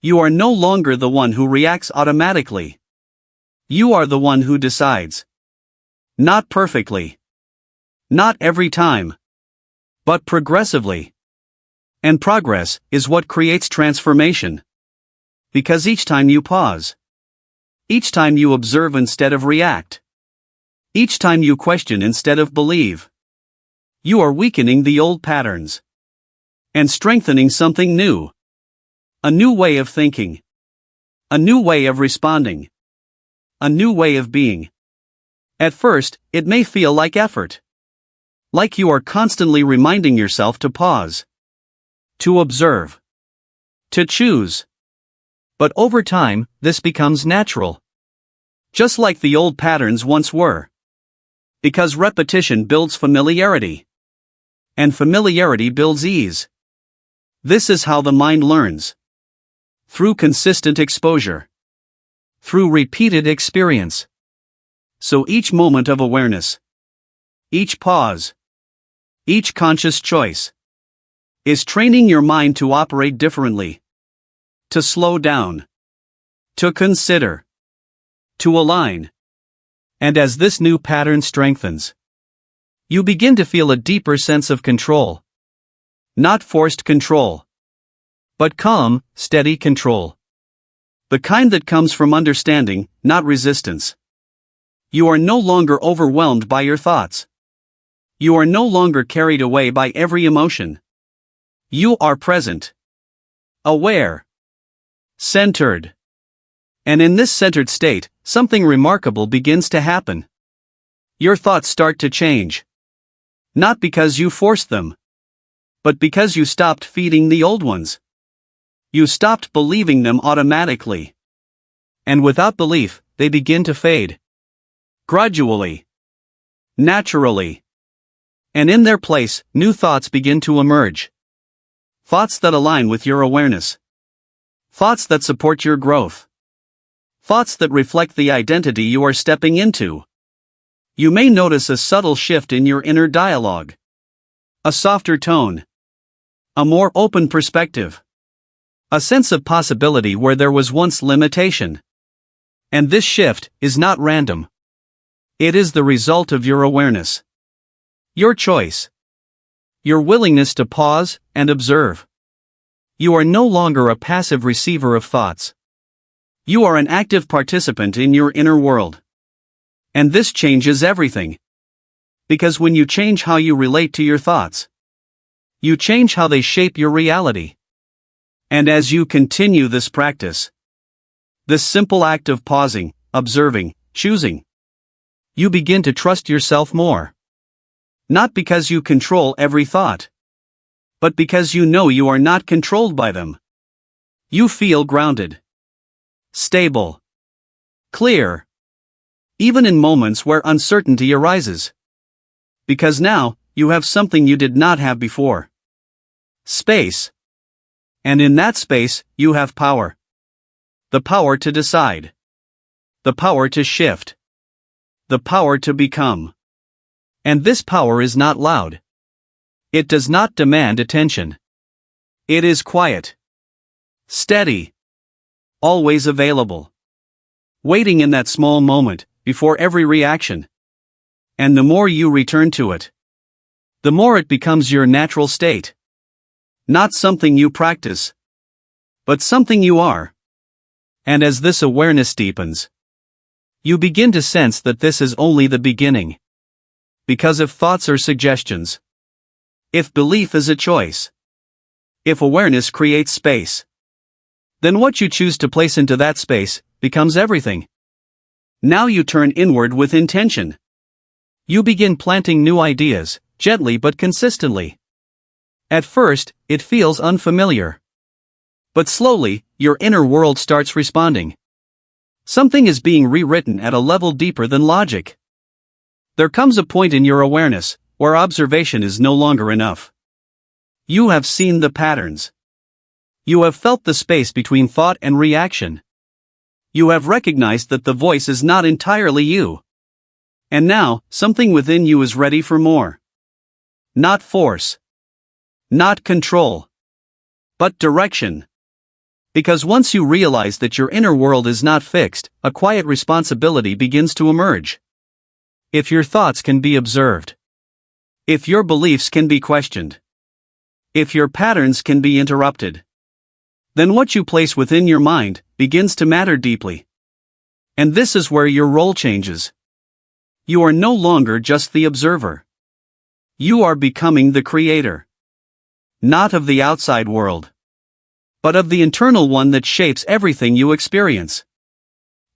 You are no longer the one who reacts automatically. You are the one who decides. Not perfectly. Not every time. But progressively. And progress is what creates transformation. Because each time you pause. Each time you observe instead of react. Each time you question instead of believe. You are weakening the old patterns. And strengthening something new. A new way of thinking. A new way of responding. A new way of being. At first, it may feel like effort. Like you are constantly reminding yourself to pause. To observe. To choose. But over time, this becomes natural. Just like the old patterns once were. Because repetition builds familiarity. And familiarity builds ease. This is how the mind learns. Through consistent exposure. Through repeated experience. So each moment of awareness. Each pause. Each conscious choice. Is training your mind to operate differently. To slow down. To consider. To align. And as this new pattern strengthens, you begin to feel a deeper sense of control. Not forced control. But calm, steady control. The kind that comes from understanding, not resistance. You are no longer overwhelmed by your thoughts. You are no longer carried away by every emotion. You are present, aware, centered. And in this centered state, something remarkable begins to happen. Your thoughts start to change. Not because you forced them, but because you stopped feeding the old ones. You stopped believing them automatically. And without belief, they begin to fade. Gradually. Naturally. And in their place, new thoughts begin to emerge. Thoughts that align with your awareness. Thoughts that support your growth. Thoughts that reflect the identity you are stepping into. You may notice a subtle shift in your inner dialogue. A softer tone. A more open perspective. A sense of possibility where there was once limitation. And this shift is not random. It is the result of your awareness. Your choice. Your willingness to pause and observe. You are no longer a passive receiver of thoughts. You are an active participant in your inner world. And this changes everything. Because when you change how you relate to your thoughts, you change how they shape your reality. And as you continue this practice, this simple act of pausing, observing, choosing, you begin to trust yourself more. Not because you control every thought, but because you know you are not controlled by them. You feel grounded, stable, clear, even in moments where uncertainty arises. Because now, you have something you did not have before. Space. And in that space, you have power. The power to decide. The power to shift. The power to become. And this power is not loud. It does not demand attention. It is quiet. Steady. Always available. Waiting in that small moment, before every reaction. And the more you return to it, the more it becomes your natural state. Not something you practice, but something you are. And as this awareness deepens, you begin to sense that this is only the beginning. Because if thoughts are suggestions, if belief is a choice, if awareness creates space, then what you choose to place into that space becomes everything. Now you turn inward with intention. You begin planting new ideas, gently but consistently. At first, it feels unfamiliar. But slowly, your inner world starts responding. Something is being rewritten at a level deeper than logic. There comes a point in your awareness where observation is no longer enough. You have seen the patterns. You have felt the space between thought and reaction. You have recognized that the voice is not entirely you. And now, something within you is ready for more. Not force. Not control. But direction. Because once you realize that your inner world is not fixed, a quiet responsibility begins to emerge. If your thoughts can be observed. If your beliefs can be questioned. If your patterns can be interrupted. Then what you place within your mind begins to matter deeply. And this is where your role changes. You are no longer just the observer. You are becoming the creator. Not of the outside world, but of the internal one that shapes everything you experience.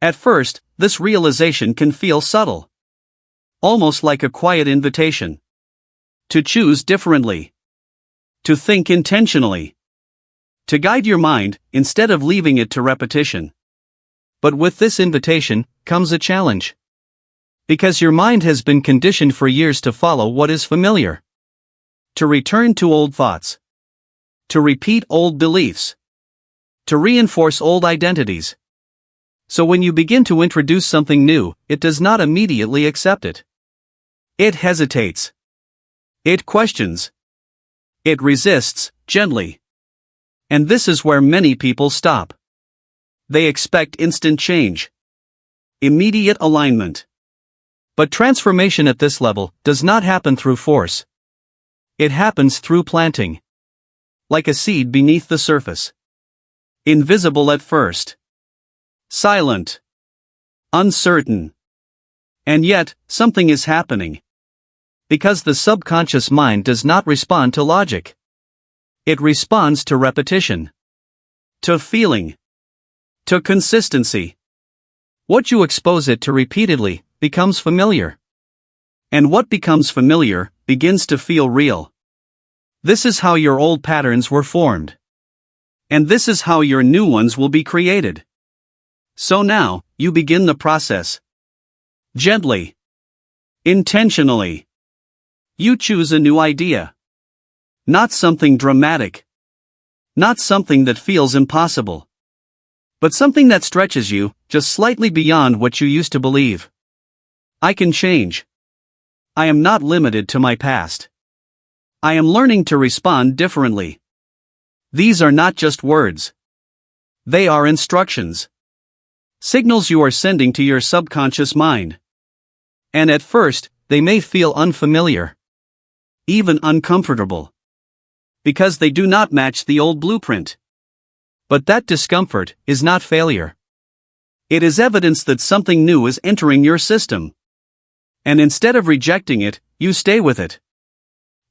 At first, this realization can feel subtle. Almost like a quiet invitation. To choose differently. To think intentionally. To guide your mind, instead of leaving it to repetition. But with this invitation, comes a challenge. Because your mind has been conditioned for years to follow what is familiar. To return to old thoughts. To repeat old beliefs. To reinforce old identities. So when you begin to introduce something new, it does not immediately accept it. It hesitates. It questions. It resists, gently. And this is where many people stop. They expect instant change. Immediate alignment. But transformation at this level does not happen through force. It happens through planting. Like a seed beneath the surface. Invisible at first. Silent. Uncertain. And yet, something is happening. Because the subconscious mind does not respond to logic. It responds to repetition, to feeling, to consistency. What you expose it to repeatedly becomes familiar. And what becomes familiar begins to feel real. This is how your old patterns were formed. And this is how your new ones will be created. So now, you begin the process. Gently. Intentionally. You choose a new idea. Not something dramatic. Not something that feels impossible. But something that stretches you, just slightly beyond what you used to believe. I can change. I am not limited to my past. I am learning to respond differently. These are not just words. They are instructions. Signals you are sending to your subconscious mind. And at first, they may feel unfamiliar. Even uncomfortable. Because they do not match the old blueprint. But that discomfort is not failure. It is evidence that something new is entering your system. And instead of rejecting it, you stay with it.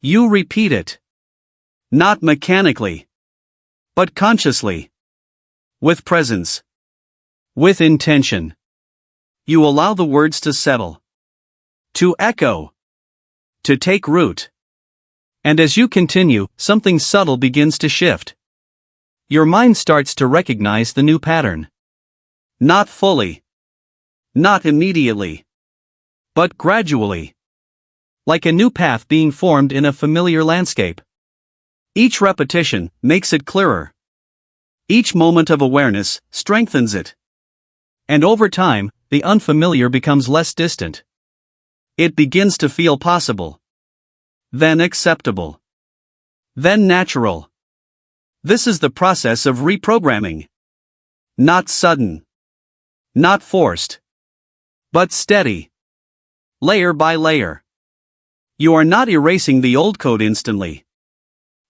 You repeat it. Not mechanically. But consciously. With presence. With intention. You allow the words to settle. To echo. To take root. And as you continue, something subtle begins to shift. Your mind starts to recognize the new pattern. Not fully. Not immediately. But gradually. Like a new path being formed in a familiar landscape. Each repetition makes it clearer. Each moment of awareness strengthens it. And over time, the unfamiliar becomes less distant. It begins to feel possible. Then acceptable. Then natural. This is the process of reprogramming. Not sudden. Not forced. But steady. Layer by layer. You are not erasing the old code instantly.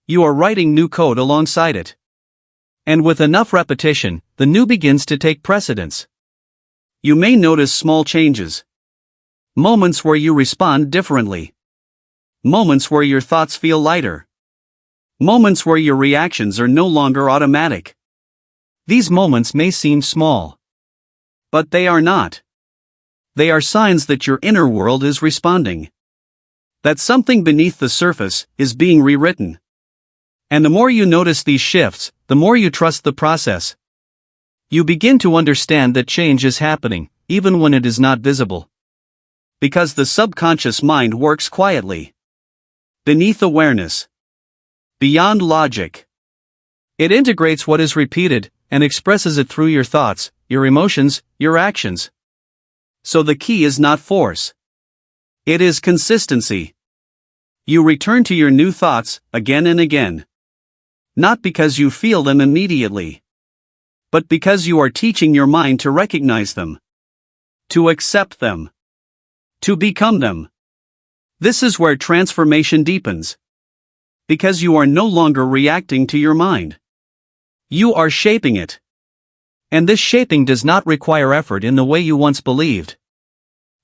You are writing new code alongside it. And with enough repetition, the new begins to take precedence. You may notice small changes. Moments where you respond differently. Moments where your thoughts feel lighter. Moments where your reactions are no longer automatic. These moments may seem small. But they are not. They are signs that your inner world is responding. That something beneath the surface is being rewritten. And the more you notice these shifts, the more you trust the process. You begin to understand that change is happening, even when it is not visible. Because the subconscious mind works quietly. Beneath awareness. Beyond logic. It integrates what is repeated, and expresses it through your thoughts, your emotions, your actions. So the key is not force. It is consistency. You return to your new thoughts, again and again. Not because you feel them immediately. But because you are teaching your mind to recognize them. To accept them. To become them. This is where transformation deepens. Because you are no longer reacting to your mind. You are shaping it. And this shaping does not require effort in the way you once believed.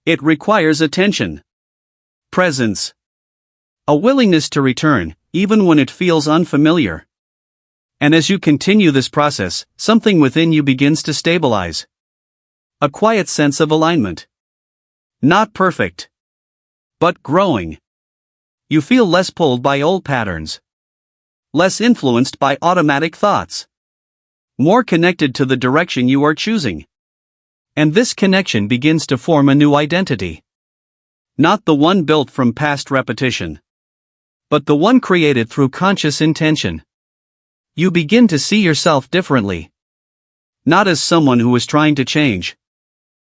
It requires attention. Presence. A willingness to return, even when it feels unfamiliar. And as you continue this process, something within you begins to stabilize. A quiet sense of alignment. Not perfect. But growing. You feel less pulled by old patterns. Less influenced by automatic thoughts. More connected to the direction you are choosing. And this connection begins to form a new identity. Not the one built from past repetition. But the one created through conscious intention. You begin to see yourself differently. Not as someone who is trying to change.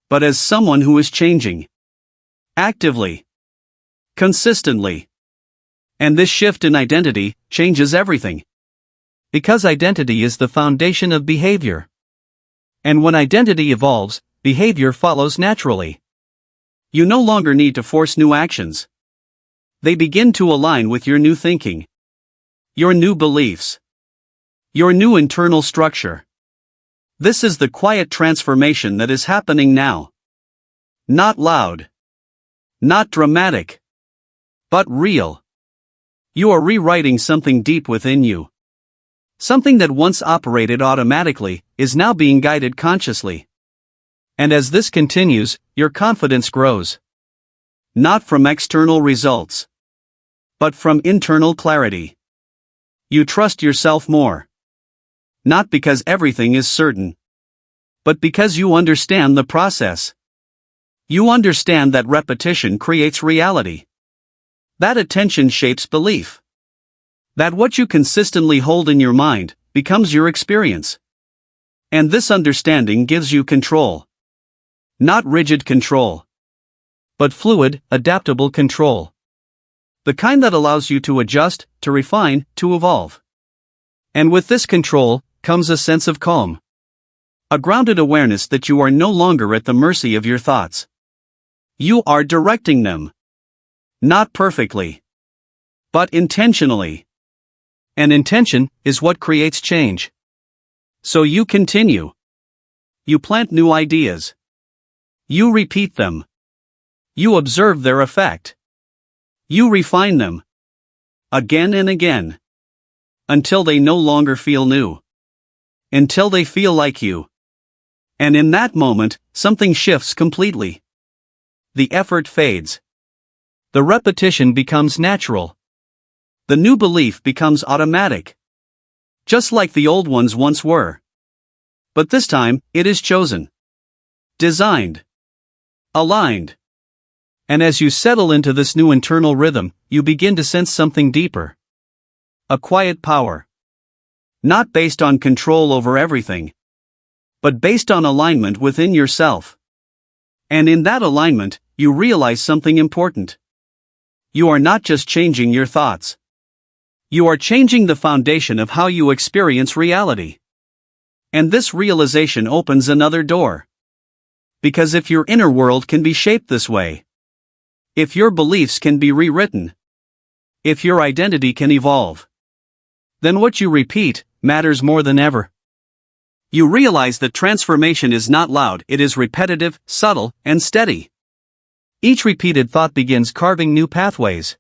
But as someone who is changing. Actively. Consistently. And this shift in identity changes everything. Because identity is the foundation of behavior. And when identity evolves, behavior follows naturally. You no longer need to force new actions. They begin to align with your new thinking. Your new beliefs. Your new internal structure. This is the quiet transformation that is happening now. Not loud. Not dramatic. but real. You are rewriting something deep within you. Something that once operated automatically is now being guided consciously. And as this continues, your confidence grows. Not from external results, but from internal clarity. You trust yourself more. Not because everything is certain, but because you understand the process. You understand that repetition creates reality. That attention shapes belief. That what you consistently hold in your mind becomes your experience. And this understanding gives you control. Not rigid control, but fluid, adaptable control. The kind that allows you to adjust, to refine, to evolve. And with this control comes a sense of calm. A grounded awareness that you are no longer at the mercy of your thoughts. You are directing them. Not perfectly, but intentionally. And intention is what creates change. So you continue. You plant new ideas. You repeat them. You observe their effect. You refine them. Again and again. Until they no longer feel new. Until they feel like you. And in that moment, something shifts completely. The effort fades. The repetition becomes natural. The new belief becomes automatic. Just like the old ones once were. But this time, it is chosen. Designed. Aligned. And as you settle into this new internal rhythm, you begin to sense something deeper. A quiet power. Not based on control over everything, but based on alignment within yourself. And in that alignment, you realize something important. You are not just changing your thoughts. You are changing the foundation of how you experience reality. And this realization opens another door. Because if your inner world can be shaped this way, if your beliefs can be rewritten, if your identity can evolve, then what you repeat matters more than ever. You realize that transformation is not loud, it is repetitive, subtle, and steady. Each repeated thought begins carving new pathways.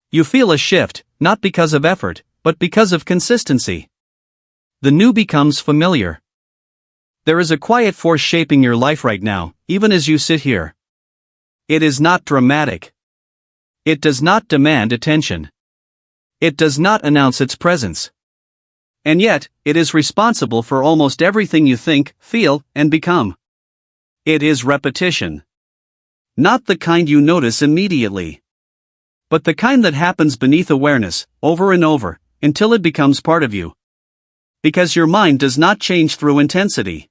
You feel a shift, not because of effort, but because of consistency. The new becomes familiar. There is a quiet force shaping your life right now, even as you sit here. It is not dramatic. It does not demand attention. It does not announce its presence. And yet, it is responsible for almost everything you think, feel, and become. It is repetition. Not the kind you notice immediately, but the kind that happens beneath awareness, over and over, until it becomes part of you. Because your mind does not change through intensity.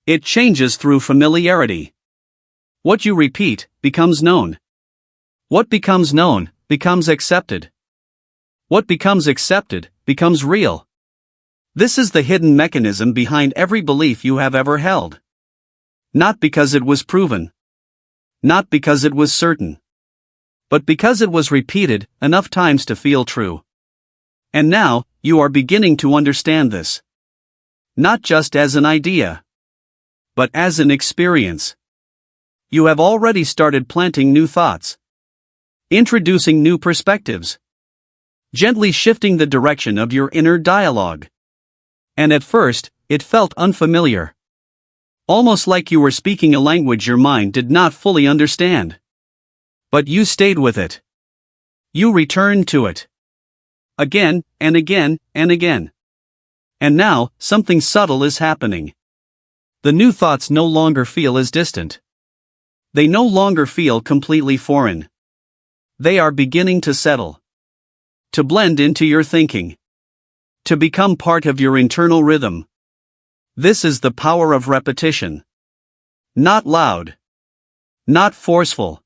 It changes through familiarity. What you repeat becomes known. What becomes known becomes accepted. What becomes accepted becomes real. This is the hidden mechanism behind every belief you have ever held. Not because it was proven. Not because it was certain. But because it was repeated enough times to feel true. And now, you are beginning to understand this. Not just as an idea, but as an experience. You have already started planting new thoughts. Introducing new perspectives. Gently shifting the direction of your inner dialogue. And at first, it felt unfamiliar. Almost like you were speaking a language your mind did not fully understand. But you stayed with it. You returned to it. Again, and again, and again. And now, something subtle is happening. The new thoughts no longer feel as distant. They no longer feel completely foreign. They are beginning to settle. To blend into your thinking. To become part of your internal rhythm. This is the power of repetition. Not loud. Not forceful.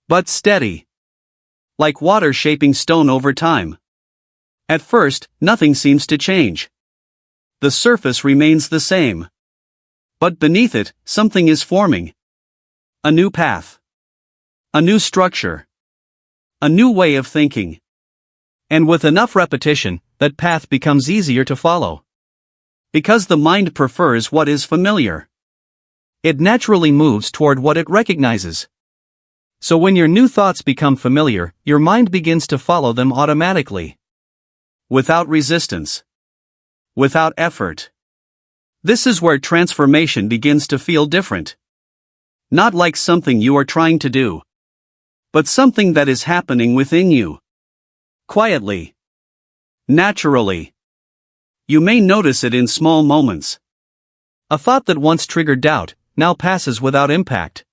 But steady. Like water shaping stone over time. At first, nothing seems to change. The surface remains the same. But beneath it, something is forming. A new path. A new structure. A new way of thinking. And with enough repetition, that path becomes easier to follow. Because the mind prefers what is familiar. It naturally moves toward what it recognizes. So when your new thoughts become familiar, your mind begins to follow them automatically. Without resistance. Without effort. This is where transformation begins to feel different. Not like something you are trying to do, but something that is happening within you. Quietly. Naturally. You may notice it in small moments. A thought that once triggered doubt, now passes without impact.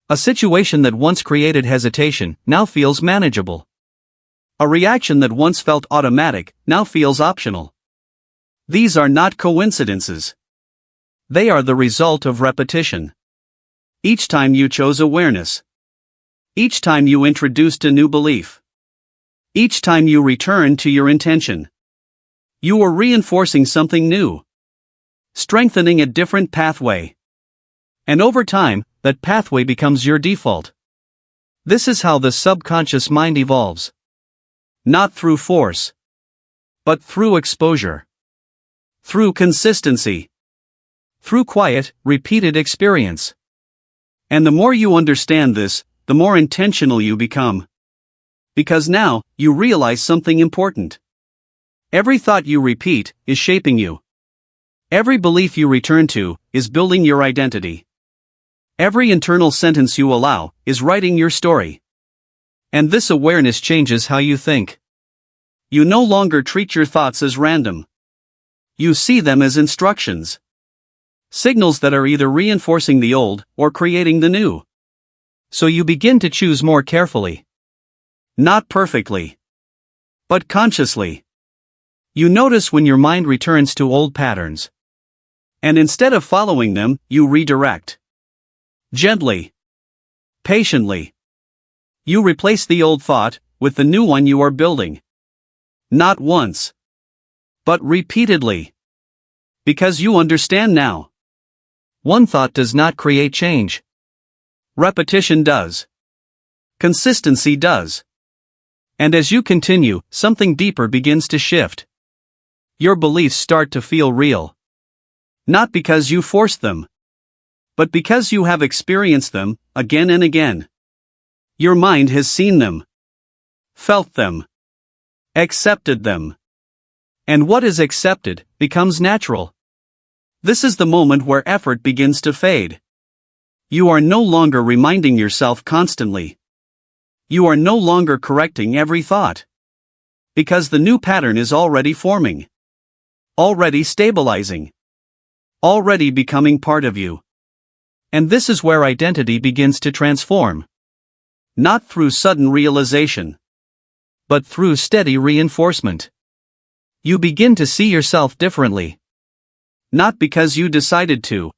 A situation that once created hesitation, now feels manageable. A reaction that once felt automatic, now feels optional. These are not coincidences. They are the result of repetition. Each time you chose awareness. Each time you introduced a new belief. Each time you returned to your intention. You were reinforcing something new. Strengthening a different pathway. And over time, that pathway becomes your default. This is how the subconscious mind evolves. Not through force, but through exposure. Through consistency. Through quiet, repeated experience. And the more you understand this, the more intentional you become. Because now, you realize something important. Every thought you repeat is shaping you. Every belief you return to is building your identity. Every internal sentence you allow is writing your story. And this awareness changes how you think. You no longer treat your thoughts as random. You see them as instructions. Signals that are either reinforcing the old or creating the new. So you begin to choose more carefully. Not perfectly, but consciously. You notice when your mind returns to old patterns. And instead of following them, you redirect. Gently. Patiently. You replace the old thought with the new one you are building. Not once, but repeatedly. Because you understand now. One thought does not create change. Repetition does. Consistency does. And as you continue, something deeper begins to shift. Your beliefs start to feel real. Not because you forced them, but because you have experienced them, again and again. Your mind has seen them, felt them, accepted them. And what is accepted becomes natural. This is the moment where effort begins to fade. You are no longer reminding yourself constantly. You are no longer correcting every thought. Because the new pattern is already forming. Already stabilizing. Already becoming part of you. And this is where identity begins to transform. Not through sudden realization, but through steady reinforcement. You begin to see yourself differently. Not because you decided to,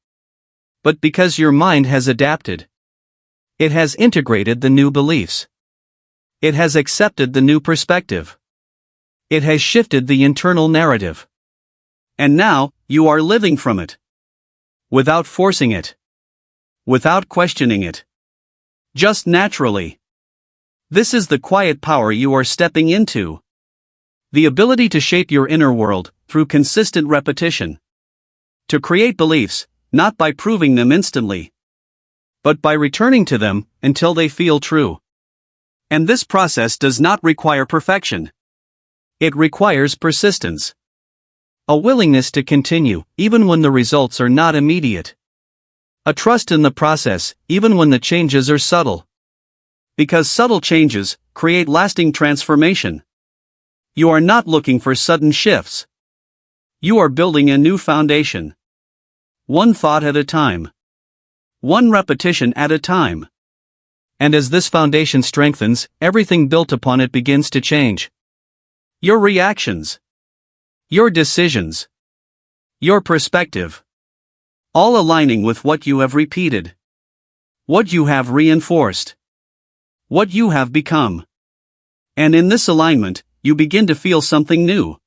but because your mind has adapted. It has integrated the new beliefs. It has accepted the new perspective. It has shifted the internal narrative. And now, you are living from it. Without forcing it. Without questioning it. Just naturally. This is the quiet power you are stepping into. The ability to shape your inner world through consistent repetition. To create beliefs, not by proving them instantly, but by returning to them until they feel true. And this process does not require perfection. It requires persistence. A willingness to continue, even when the results are not immediate. A trust in the process, even when the changes are subtle. Because subtle changes create lasting transformation. You are not looking for sudden shifts. You are building a new foundation. One thought at a time. One repetition at a time. And as this foundation strengthens, everything built upon it begins to change. Your reactions. Your decisions. Your perspective. All aligning with what you have repeated. What you have reinforced. What you have become. And in this alignment, you begin to feel something new.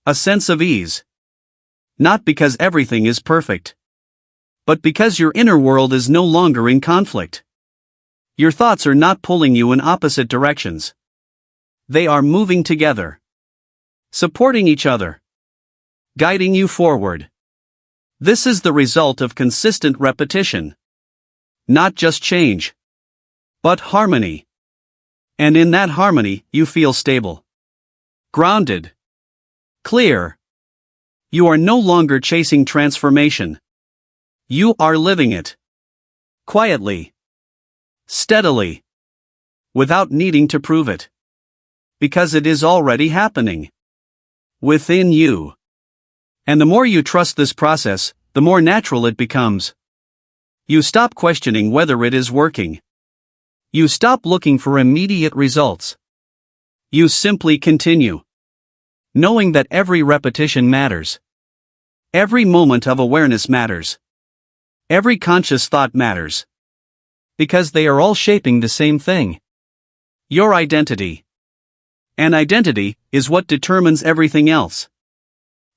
A sense of ease. Not because everything is perfect, but because your inner world is no longer in conflict. Your thoughts are not pulling you in opposite directions. They are moving together. Supporting each other. Guiding you forward. This is the result of consistent repetition. Not just change, but harmony. And in that harmony, you feel stable, grounded, clear. You are no longer chasing transformation. You are living it. Quietly. Steadily. Without needing to prove it. Because it is already happening. Within you. And the more you trust this process, the more natural it becomes. You stop questioning whether it is working. You stop looking for immediate results. You simply continue. Knowing that every repetition matters. Every moment of awareness matters. Every conscious thought matters. Because they are all shaping the same thing. Your identity. And identity is what determines everything else.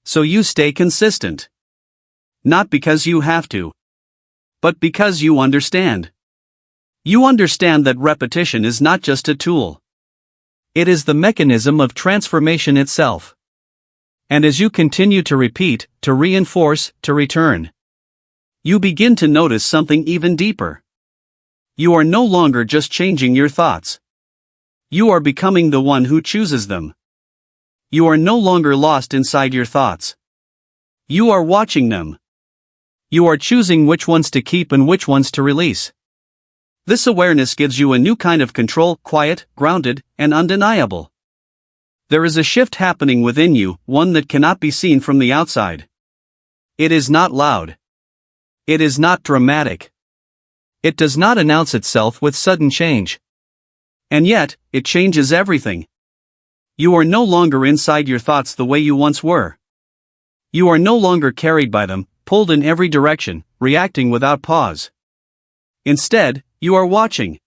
So you stay consistent. Not because you have to. But because you understand. You understand that repetition is not just a tool. It is the mechanism of transformation itself. And as you continue to repeat, to reinforce, to return, you begin to notice something even deeper. You are no longer just changing your thoughts. You are becoming the one who chooses them. You are no longer lost inside your thoughts. You are watching them. You are choosing which ones to keep and which ones to release. This awareness gives you a new kind of control, quiet, grounded, and undeniable. There is a shift happening within you, one that cannot be seen from the outside. It is not loud. It is not dramatic. It does not announce itself with sudden change. And yet, it changes everything. You are no longer inside your thoughts the way you once were. You are no longer carried by them, pulled in every direction, reacting without pause. Instead, you are watching.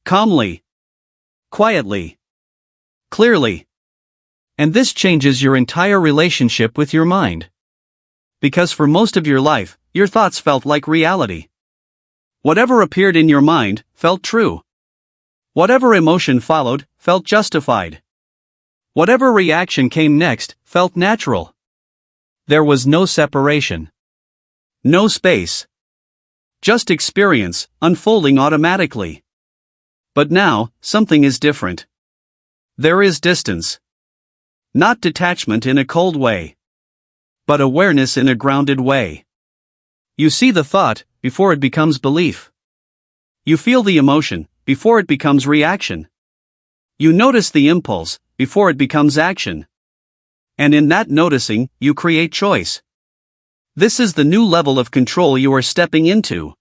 Calmly. Quietly. Clearly. And this changes your entire relationship with your mind. Because for most of your life, your thoughts felt like reality. Whatever appeared in your mind felt true. Whatever emotion followed felt justified. Whatever reaction came next felt natural. There was no separation. No space. Just experience, unfolding automatically. But now, something is different. There is distance. Not detachment in a cold way. But awareness in a grounded way. You see the thought, before it becomes belief. You feel the emotion, before it becomes reaction. You notice the impulse, before it becomes action. And in that noticing, you create choice. This is the new level of control you are stepping into.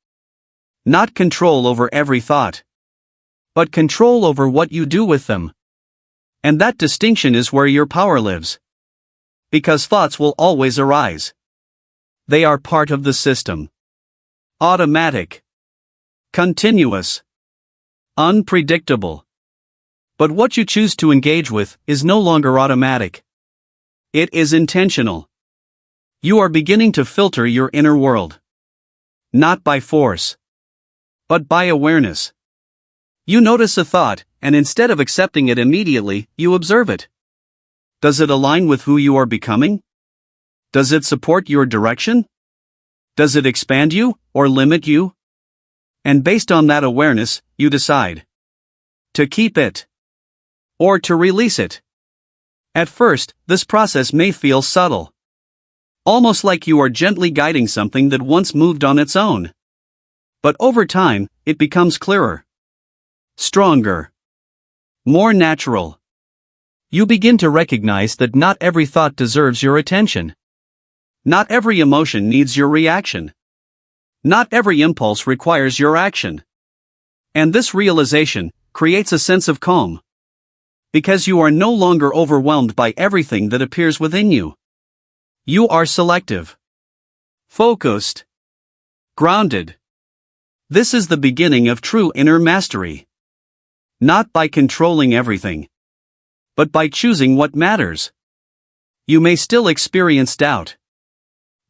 Not control over every thought. But control over what you do with them. And that distinction is where your power lives. Because thoughts will always arise. They are part of the system. Automatic. Continuous. Unpredictable. But what you choose to engage with is no longer automatic. It is intentional. You are beginning to filter your inner world. Not by force. But by awareness. You notice a thought, and instead of accepting it immediately, you observe it. Does it align with who you are becoming? Does it support your direction? Does it expand you, or limit you? And based on that awareness, you decide to keep it, or to release it. At first, this process may feel subtle. Almost like you are gently guiding something that once moved on its own. But over time, it becomes clearer. Stronger. More natural. You begin to recognize that not every thought deserves your attention. Not every emotion needs your reaction. Not every impulse requires your action. And this realization creates a sense of calm. Because you are no longer overwhelmed by everything that appears within you. You are selective. Focused. Grounded. This is the beginning of true inner mastery. Not by controlling everything. But by choosing what matters. You may still experience doubt.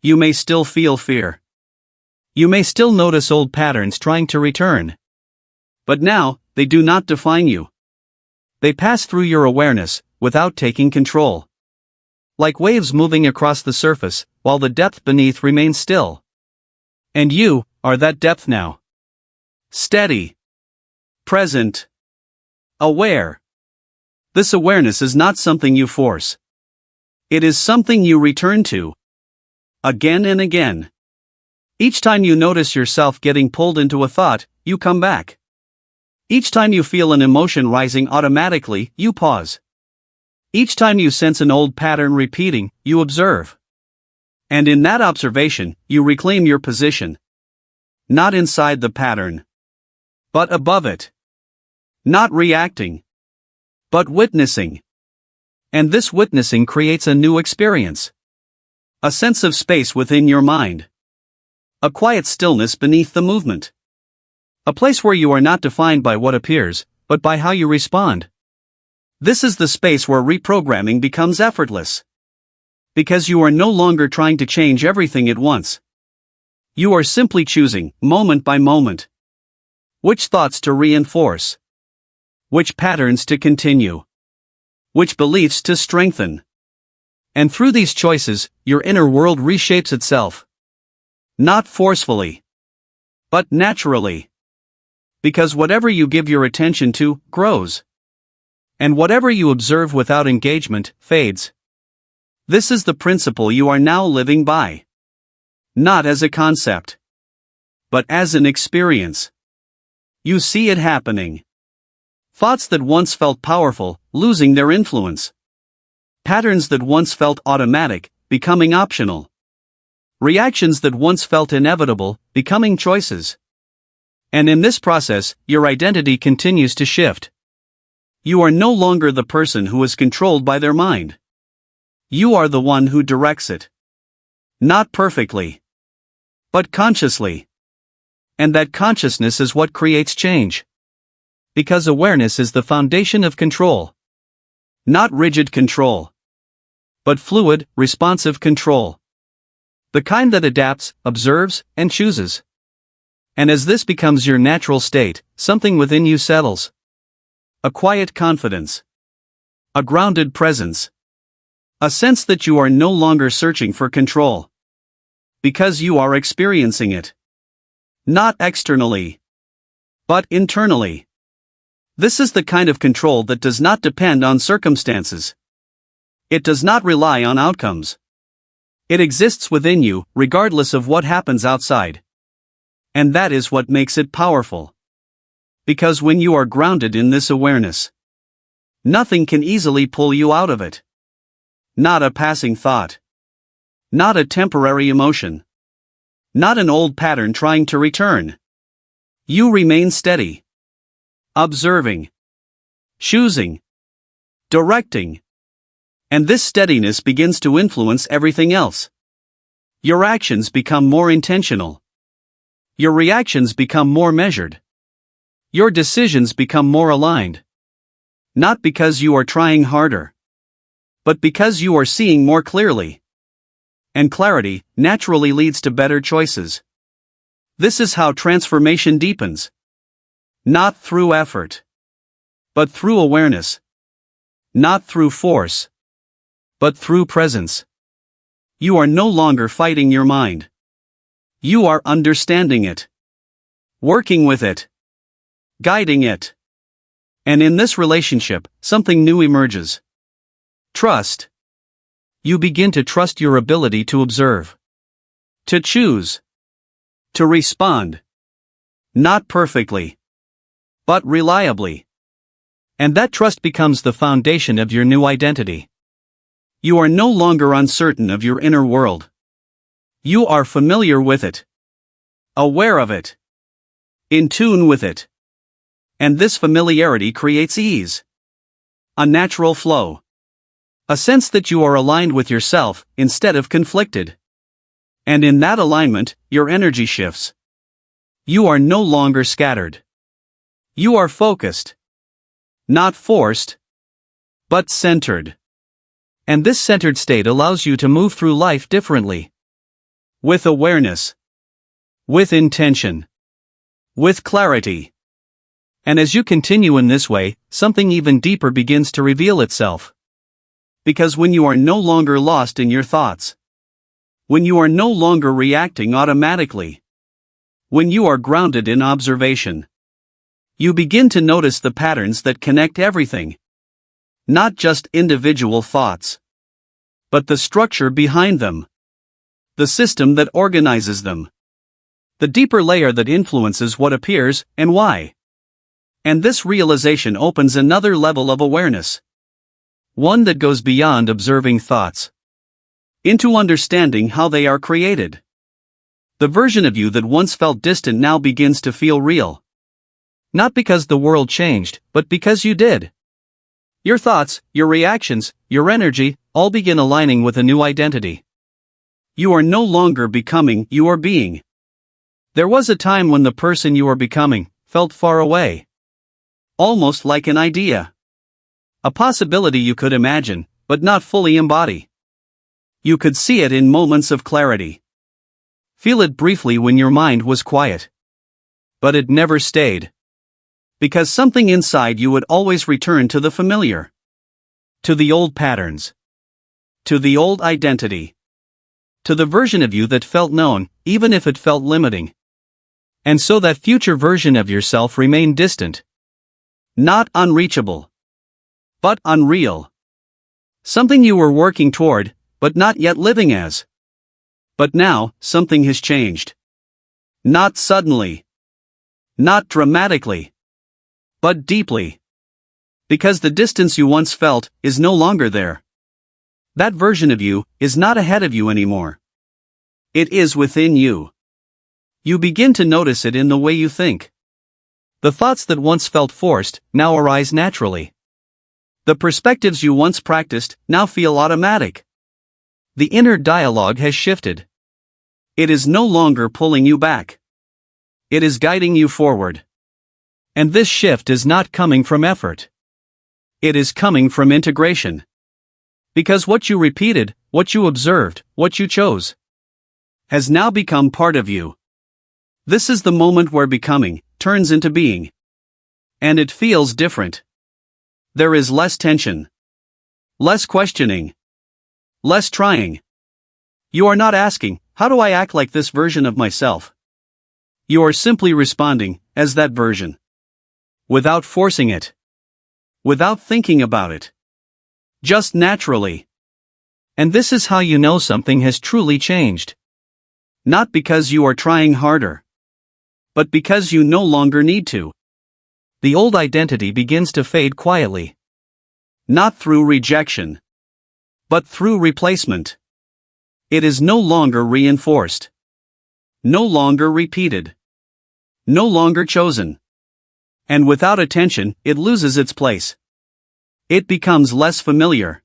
You may still feel fear. You may still notice old patterns trying to return. But now, they do not define you. They pass through your awareness, without taking control. Like waves moving across the surface, while the depth beneath remains still. And you are that depth now. Steady. present, aware. This awareness is not something you force. It is something you return to. Again and again. Each time you notice yourself getting pulled into a thought, you come back. Each time you feel an emotion rising automatically, you pause. Each time you sense an old pattern repeating, you observe. And in that observation, you reclaim your position. Not inside the pattern, but above it. Not reacting, but witnessing. And this witnessing creates a new experience. A sense of space within your mind. A quiet stillness beneath the movement. A place where you are not defined by what appears, but by how you respond. This is the space where reprogramming becomes effortless. Because you are no longer trying to change everything at once. You are simply choosing, moment by moment, which thoughts to reinforce, which patterns to continue, which beliefs to strengthen. And through these choices, your inner world reshapes itself. Not forcefully, but naturally. Because whatever you give your attention to, grows. And whatever you observe without engagement, fades. This is the principle you are now living by. Not as a concept, but as an experience. You see it happening. Thoughts that once felt powerful, losing their influence. Patterns that once felt automatic, becoming optional. Reactions that once felt inevitable, becoming choices. And in this process, your identity continues to shift. You are no longer the person who is controlled by their mind. You are the one who directs it. Not perfectly, but consciously. And that consciousness is what creates change. Because awareness is the foundation of control. Not rigid control, but fluid, responsive control. The kind that adapts, observes, and chooses. And as this becomes your natural state, something within you settles. A quiet confidence. A grounded presence. A sense that you are no longer searching for control. Because you are experiencing it. Not externally, but internally. This is the kind of control that does not depend on circumstances. It does not rely on outcomes. It exists within you, regardless of what happens outside. And that is what makes it powerful. Because when you are grounded in this awareness, nothing can easily pull you out of it. Not a passing thought. Not a temporary emotion. Not an old pattern trying to return. You remain steady. Observing. Choosing. Directing. And this steadiness begins to influence everything else. Your actions become more intentional. Your reactions become more measured. Your decisions become more aligned. Not because you are trying harder, but because you are seeing more clearly. And clarity naturally leads to better choices. This is how transformation deepens. Not through effort, but through awareness. Not through force, but through presence. You are no longer fighting your mind. You are understanding it, working with it, guiding it. And in this relationship, something new emerges. Trust. You begin to trust your ability to observe, to choose, to respond. Not perfectly, but reliably. And that trust becomes the foundation of your new identity. You are no longer uncertain of your inner world. You are familiar with it, aware of it, in tune with it. And this familiarity creates ease. A natural flow. A sense that you are aligned with yourself, instead of conflicted. And in that alignment, your energy shifts. You are no longer scattered. You are focused. Not forced, but centered. And this centered state allows you to move through life differently. With awareness. With intention. With clarity. And as you continue in this way, something even deeper begins to reveal itself. Because when you are no longer lost in your thoughts, when you are no longer reacting automatically, when you are grounded in observation, You begin to notice the patterns that connect everything. Not just individual thoughts, but the structure behind them. The system that organizes them. The deeper layer that influences what appears and why. And this realization opens another level of awareness. One that goes beyond observing thoughts into understanding how they are created. The version of you that once felt distant now begins to feel real. Not because the world changed, but because you did. Your thoughts, your reactions, your energy, all begin aligning with a new identity. You are no longer becoming, you are being. There was a time when the person you are becoming felt far away. Almost like an idea. A possibility you could imagine, but not fully embody. You could see it in moments of clarity. Feel it briefly when your mind was quiet. But it never stayed. Because something inside you would always return to the familiar. To the old patterns. To the old identity. To the version of you that felt known, even if it felt limiting. And so that future version of yourself remained distant. Not unreachable. But unreal. Something you were working toward, but not yet living as. But now, something has changed. Not suddenly. Not dramatically. But deeply. Because the distance you once felt is no longer there. That version of you is not ahead of you anymore. It is within you. You begin to notice it in the way you think. The thoughts that once felt forced now arise naturally. The perspectives you once practiced now feel automatic. The inner dialogue has shifted. It is no longer pulling you back. It is guiding you forward. And this shift is not coming from effort. It is coming from integration. Because what you repeated, what you observed, what you chose, has now become part of you. This is the moment where becoming turns into being. And it feels different. There is less tension. Less questioning. Less trying. You are not asking, how do I act like this version of myself? You are simply responding as that version. Without forcing it. Without thinking about it. Just naturally. And this is how you know something has truly changed. Not because you are trying harder. But because you no longer need to. The old identity begins to fade quietly. Not through rejection. But through replacement. It is no longer reinforced. No longer repeated. No longer chosen. And without attention, it loses its place. It becomes less familiar.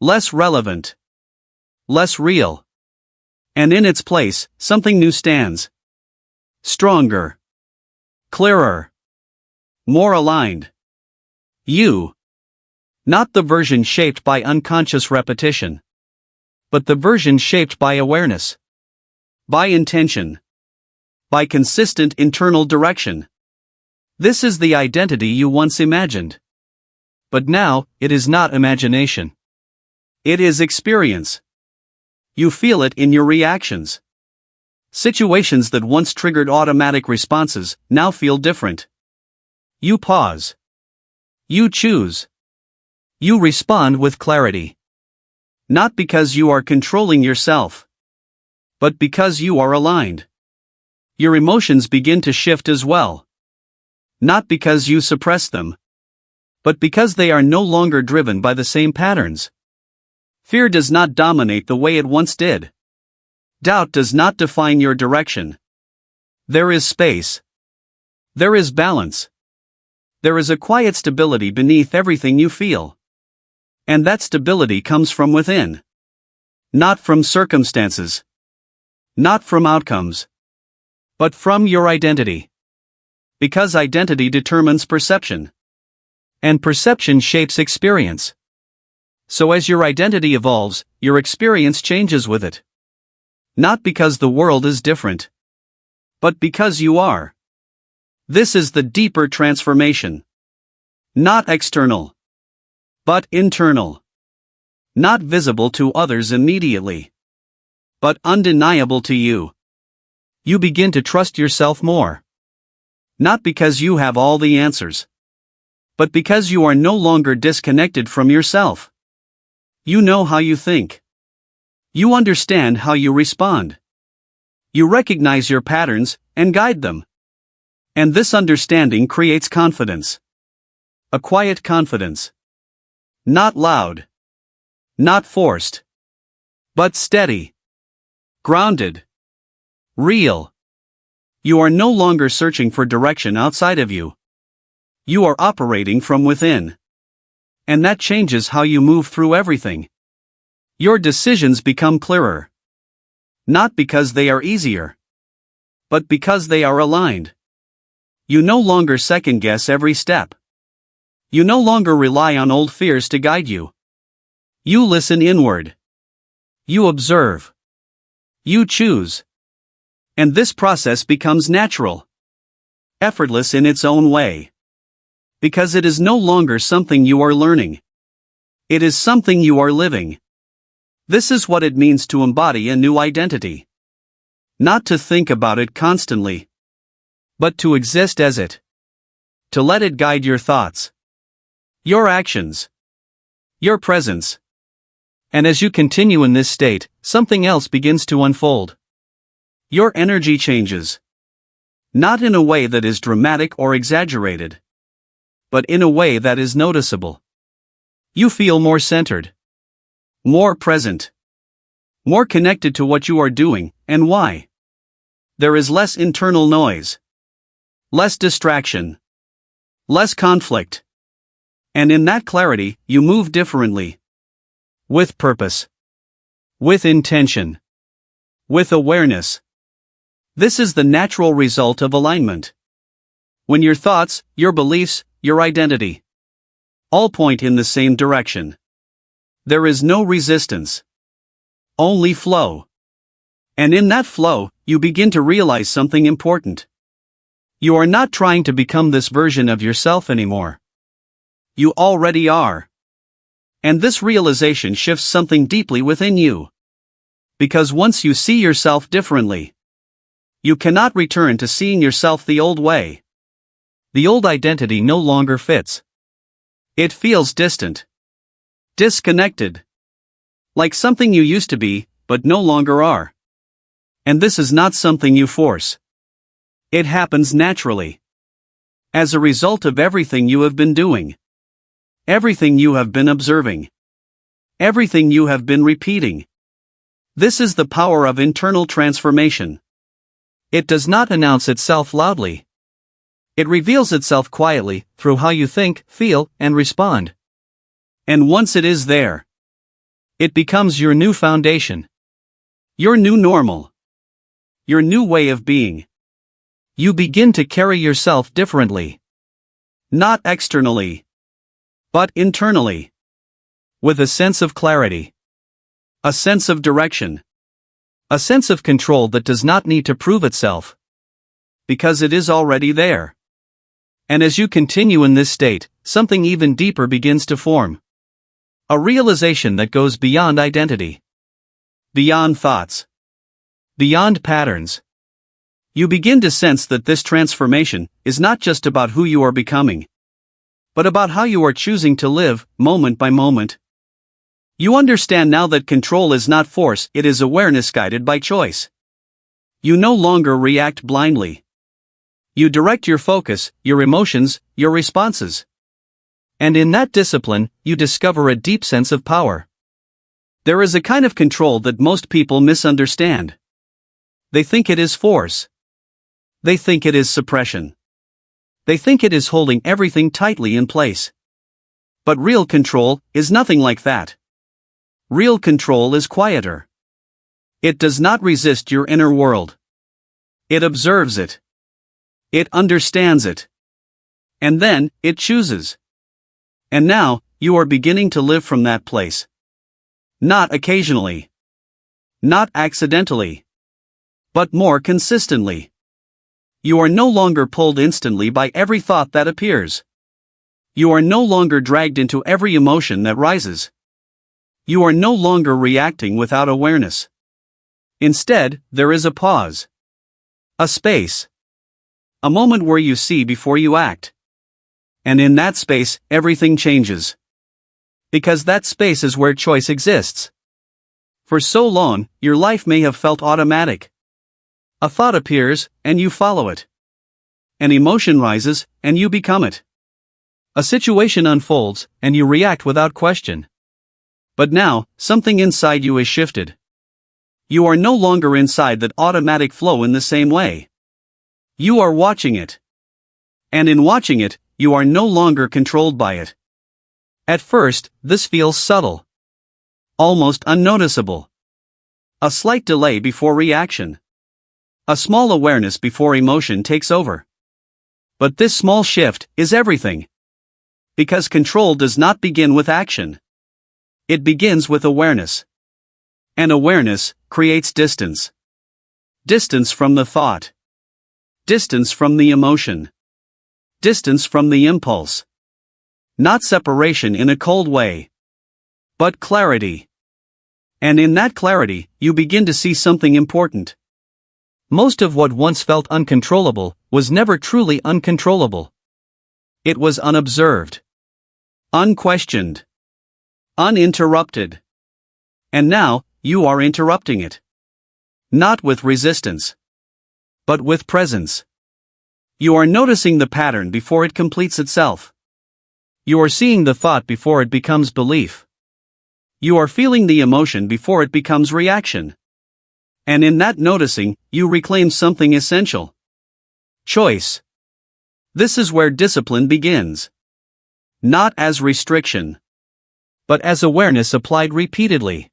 Less relevant. Less real. And in its place, something new stands. Stronger. Clearer. More aligned. You. Not the version shaped by unconscious repetition. But the version shaped by awareness. By intention. By consistent internal direction. This is the identity you once imagined. But now, it is not imagination. It is experience. You feel it in your reactions. Situations that once triggered automatic responses now feel different. You pause. You choose. You respond with clarity. Not because you are controlling yourself, but because you are aligned. Your emotions begin to shift as well. Not because you suppress them, but because they are no longer driven by the same patterns. Fear does not dominate the way it once did. Doubt does not define your direction. There is space. There is balance. There is a quiet stability beneath everything you feel. And that stability comes from within. Not from circumstances. Not from outcomes. But from your identity. Because identity determines perception. And perception shapes experience. So as your identity evolves, your experience changes with it. Not because the world is different. But because you are. This is the deeper transformation. Not external. But internal. Not visible to others immediately. But undeniable to you. You begin to trust yourself more. Not because you have all the answers, but because you are no longer disconnected from yourself. You know how you think. You understand how you respond. You recognize your patterns and guide them. And this understanding creates confidence. A quiet confidence. Not loud. Not forced. But steady. Grounded. Real. You are no longer searching for direction outside of you. You are operating from within. And that changes how you move through everything. Your decisions become clearer. Not because they are easier, but because they are aligned. You no longer second-guess every step. You no longer rely on old fears to guide you. You listen inward. You observe. You choose. And this process becomes natural. Effortless in its own way. Because it is no longer something you are learning. It is something you are living. This is what it means to embody a new identity. Not to think about it constantly, but to exist as it. To let it guide your thoughts, your actions, your presence. And as you continue in this state, something else begins to unfold. Your energy changes. Not in a way that is dramatic or exaggerated, but in a way that is noticeable. You feel more centered. More present. More connected to what you are doing, and why. There is less internal noise. Less distraction. Less conflict. And in that clarity, you move differently. With purpose. With intention. With awareness. This is the natural result of alignment. When your thoughts, your beliefs, your identity all point in the same direction. There is no resistance. Only flow. And in that flow, you begin to realize something important. You are not trying to become this version of yourself anymore. You already are. And this realization shifts something deeply within you. Because once you see yourself differently, you cannot return to seeing yourself the old way. The old identity no longer fits. It feels distant. Disconnected. Like something you used to be, but no longer are. And this is not something you force. It happens naturally. As a result of everything you have been doing. Everything you have been observing. Everything you have been repeating. This is the power of internal transformation. It does not announce itself loudly. It reveals itself quietly, through how you think, feel, and respond. And once it is there, it becomes your new foundation. Your new normal. Your new way of being. You begin to carry yourself differently. Not externally, but internally. With a sense of clarity. A sense of direction. A sense of control that does not need to prove itself. Because it is already there. And as you continue in this state, something even deeper begins to form. A realization that goes beyond identity. Beyond thoughts. Beyond patterns. You begin to sense that this transformation is not just about who you are becoming, but about how you are choosing to live, moment by moment. You understand now that control is not force, it is awareness guided by choice. You no longer react blindly. You direct your focus, your emotions, your responses. And in that discipline, you discover a deep sense of power. There is a kind of control that most people misunderstand. They think it is force. They think it is suppression. They think it is holding everything tightly in place. But real control is nothing like that. Real control is quieter. It does not resist your inner world. It observes it. It understands it. And then, it chooses. And now, you are beginning to live from that place. Not occasionally. Not accidentally. But more consistently. You are no longer pulled instantly by every thought that appears. You are no longer dragged into every emotion that rises. You are no longer reacting without awareness. Instead, there is a pause. A space. A moment where you see before you act. And in that space, everything changes. Because that space is where choice exists. For so long, your life may have felt automatic. A thought appears, and you follow it. An emotion rises, and you become it. A situation unfolds, and you react without question. But now, something inside you is shifted. You are no longer inside that automatic flow in the same way. You are watching it. And in watching it, you are no longer controlled by it. At first, this feels subtle. Almost unnoticeable. A slight delay before reaction. A small awareness before emotion takes over. But this small shift is everything. Because control does not begin with action. It begins with awareness. And awareness creates distance. Distance from the thought. Distance from the emotion. Distance from the impulse. Not separation in a cold way. But clarity. And in that clarity, you begin to see something important. Most of what once felt uncontrollable was never truly uncontrollable. It was unobserved. Unquestioned. Uninterrupted. And now, you are interrupting it. Not with resistance. But with presence. You are noticing the pattern before it completes itself. You are seeing the thought before it becomes belief. You are feeling the emotion before it becomes reaction. And in that noticing, you reclaim something essential. Choice. This is where discipline begins. Not as restriction. But as awareness applied repeatedly.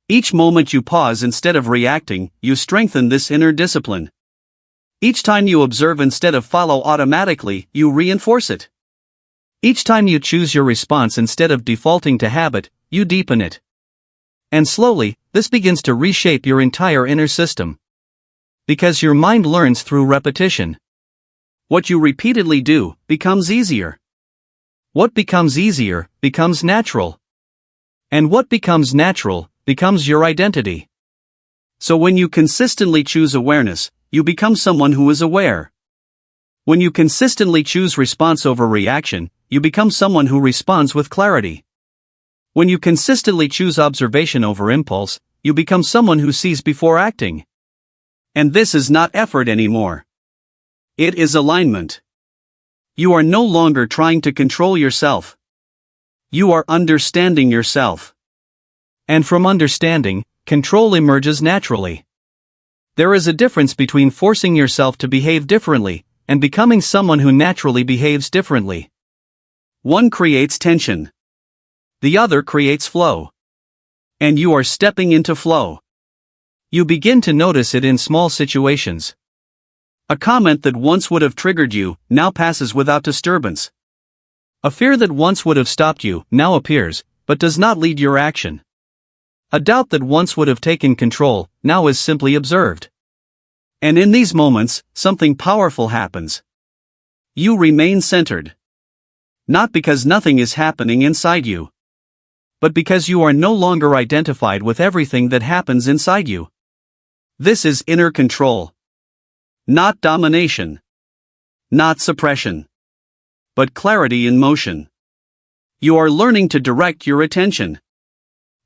Each moment you pause instead of reacting, you strengthen this inner discipline. Each time you observe instead of follow automatically, you reinforce it. Each time you choose your response instead of defaulting to habit, you deepen it. And slowly, this begins to reshape your entire inner system. Because your mind learns through repetition. What you repeatedly do becomes easier. What becomes easier becomes natural. And what becomes natural becomes your identity. So when you consistently choose awareness, you become someone who is aware. When you consistently choose response over reaction, you become someone who responds with clarity. When you consistently choose observation over impulse, you become someone who sees before acting. And this is not effort anymore. It is alignment. You are no longer trying to control yourself. You are understanding yourself. And from understanding, control emerges naturally. There is a difference between forcing yourself to behave differently and becoming someone who naturally behaves differently. One creates tension. The other creates flow. And you are stepping into flow. You begin to notice it in small situations. A comment that once would have triggered you now passes without disturbance. A fear that once would have stopped you now appears, but does not lead your action. A doubt that once would have taken control now is simply observed. And in these moments, something powerful happens. You remain centered. Not because nothing is happening inside you, but because you are no longer identified with everything that happens inside you. This is inner control. Not domination. Not suppression. But clarity in motion. You are learning to direct your attention.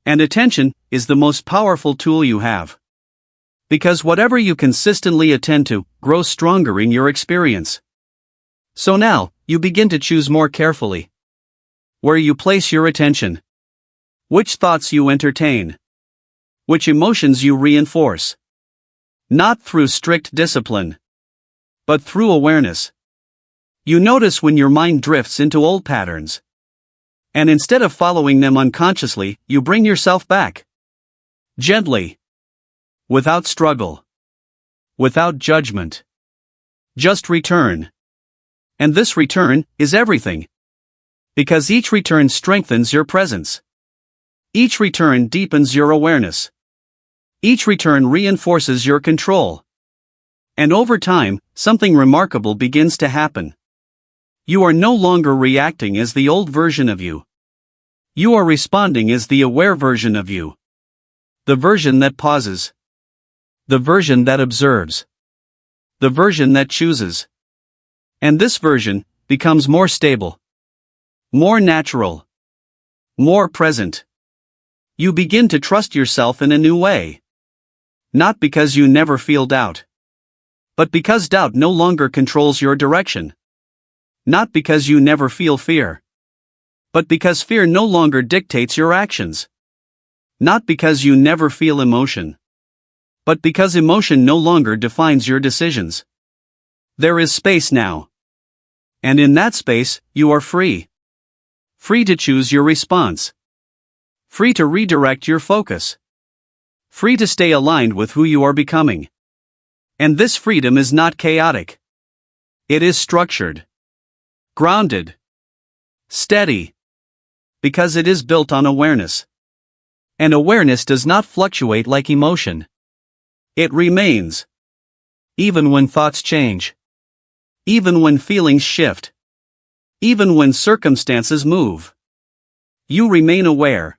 And attention is the most powerful tool you have. Because whatever you consistently attend to grows stronger in your experience. So now, you begin to choose more carefully. Where you place your attention. Which thoughts you entertain. Which emotions you reinforce. Not through strict discipline, but through awareness. You notice when your mind drifts into old patterns. And instead of following them unconsciously, you bring yourself back. Gently. Without struggle. Without judgment. Just return. And this return is everything. Because each return strengthens your presence. Each return deepens your awareness. Each return reinforces your control. And over time, something remarkable begins to happen. You are no longer reacting as the old version of you. You are responding as the aware version of you. The version that pauses. The version that observes. The version that chooses. And this version becomes more stable, more natural, more present. You begin to trust yourself in a new way. Not because you never feel doubt, but because doubt no longer controls your direction. Not because you never feel fear, but because fear no longer dictates your actions. Not because you never feel emotion, but because emotion no longer defines your decisions. There is space now. And in that space, you are free. Free to choose your response. Free to redirect your focus. Free to stay aligned with who you are becoming. And this freedom is not chaotic. It is structured, grounded, steady, because it is built on awareness. And awareness does not fluctuate like emotion. It remains. Even when thoughts change. Even when feelings shift. Even when circumstances move. You remain aware.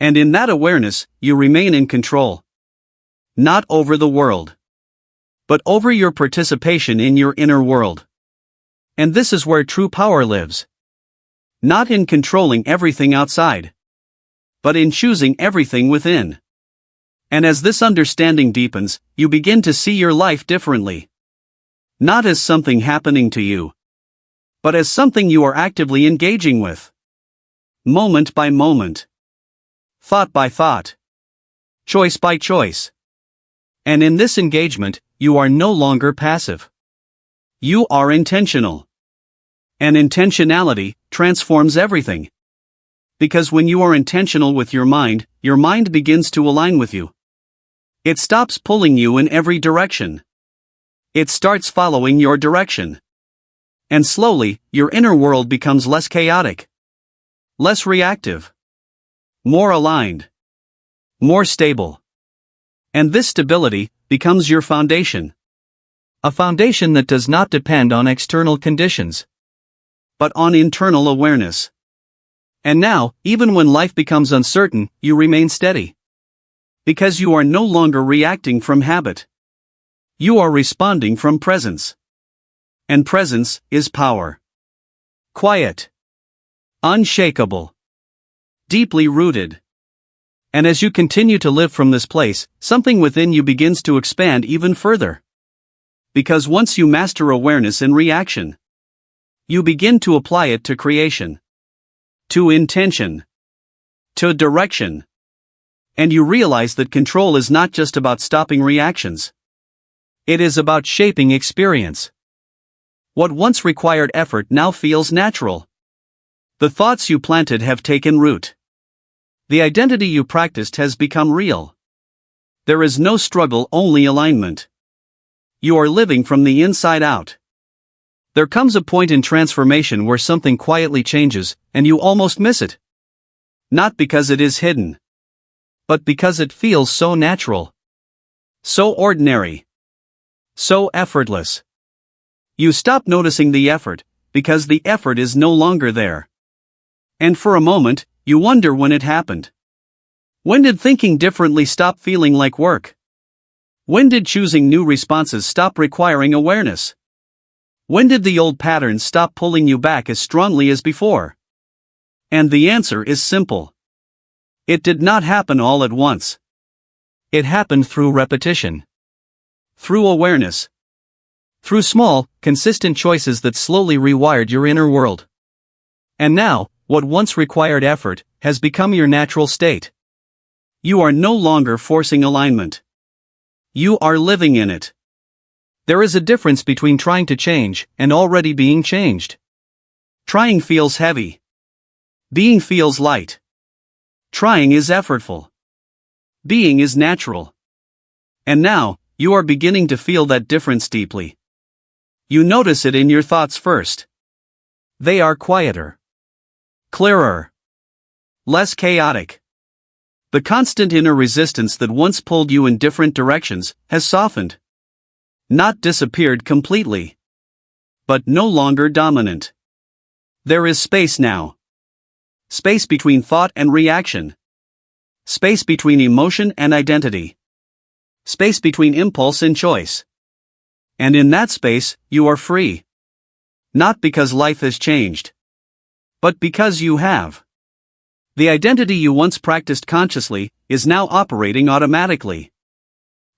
And in that awareness, you remain in control. Not over the world, but over your participation in your inner world. And this is where true power lives. Not in controlling everything outside, but in choosing everything within. And as this understanding deepens, you begin to see your life differently. Not as something happening to you, but as something you are actively engaging with. Moment by moment. Thought by thought. Choice by choice. And in this engagement, you are no longer passive. You are intentional. And intentionality transforms everything. Because when you are intentional with your mind begins to align with you. It stops pulling you in every direction. It starts following your direction. And slowly, your inner world becomes less chaotic, less reactive, more aligned, more stable. And this stability becomes your foundation. A foundation that does not depend on external conditions, but on internal awareness. And now, even when life becomes uncertain, you remain steady. Because you are no longer reacting from habit. You are responding from presence. And presence is power. Quiet. Unshakable. Deeply rooted. And as you continue to live from this place, something within you begins to expand even further. Because once you master awareness in reaction, you begin to apply it to creation, to intention, to direction. And you realize that control is not just about stopping reactions. It is about shaping experience. What once required effort now feels natural. The thoughts you planted have taken root. The identity you practiced has become real. There is no struggle, only alignment. You are living from the inside out. There comes a point in transformation where something quietly changes, and you almost miss it. Not because it is hidden, but because it feels so natural. So ordinary. So effortless. You stop noticing the effort, because the effort is no longer there. And for a moment, you wonder when it happened. When did thinking differently stop feeling like work? When did choosing new responses stop requiring awareness? When did the old patterns stop pulling you back as strongly as before? And the answer is simple. It did not happen all at once. It happened through repetition. Through awareness. Through small, consistent choices that slowly rewired your inner world. And now, what once required effort has become your natural state. You are no longer forcing alignment. You are living in it. There is a difference between trying to change and already being changed. Trying feels heavy. Being feels light. Trying is effortful. Being is natural. And now, you are beginning to feel that difference deeply. You notice it in your thoughts first. They are quieter. Clearer. Less chaotic. The constant inner resistance that once pulled you in different directions has softened. Not disappeared completely, but no longer dominant. There is space now. Space between thought and reaction. Space between emotion and identity. Space between impulse and choice. And in that space, you are free. Not because life has changed, but because you have. The identity you once practiced consciously is now operating automatically.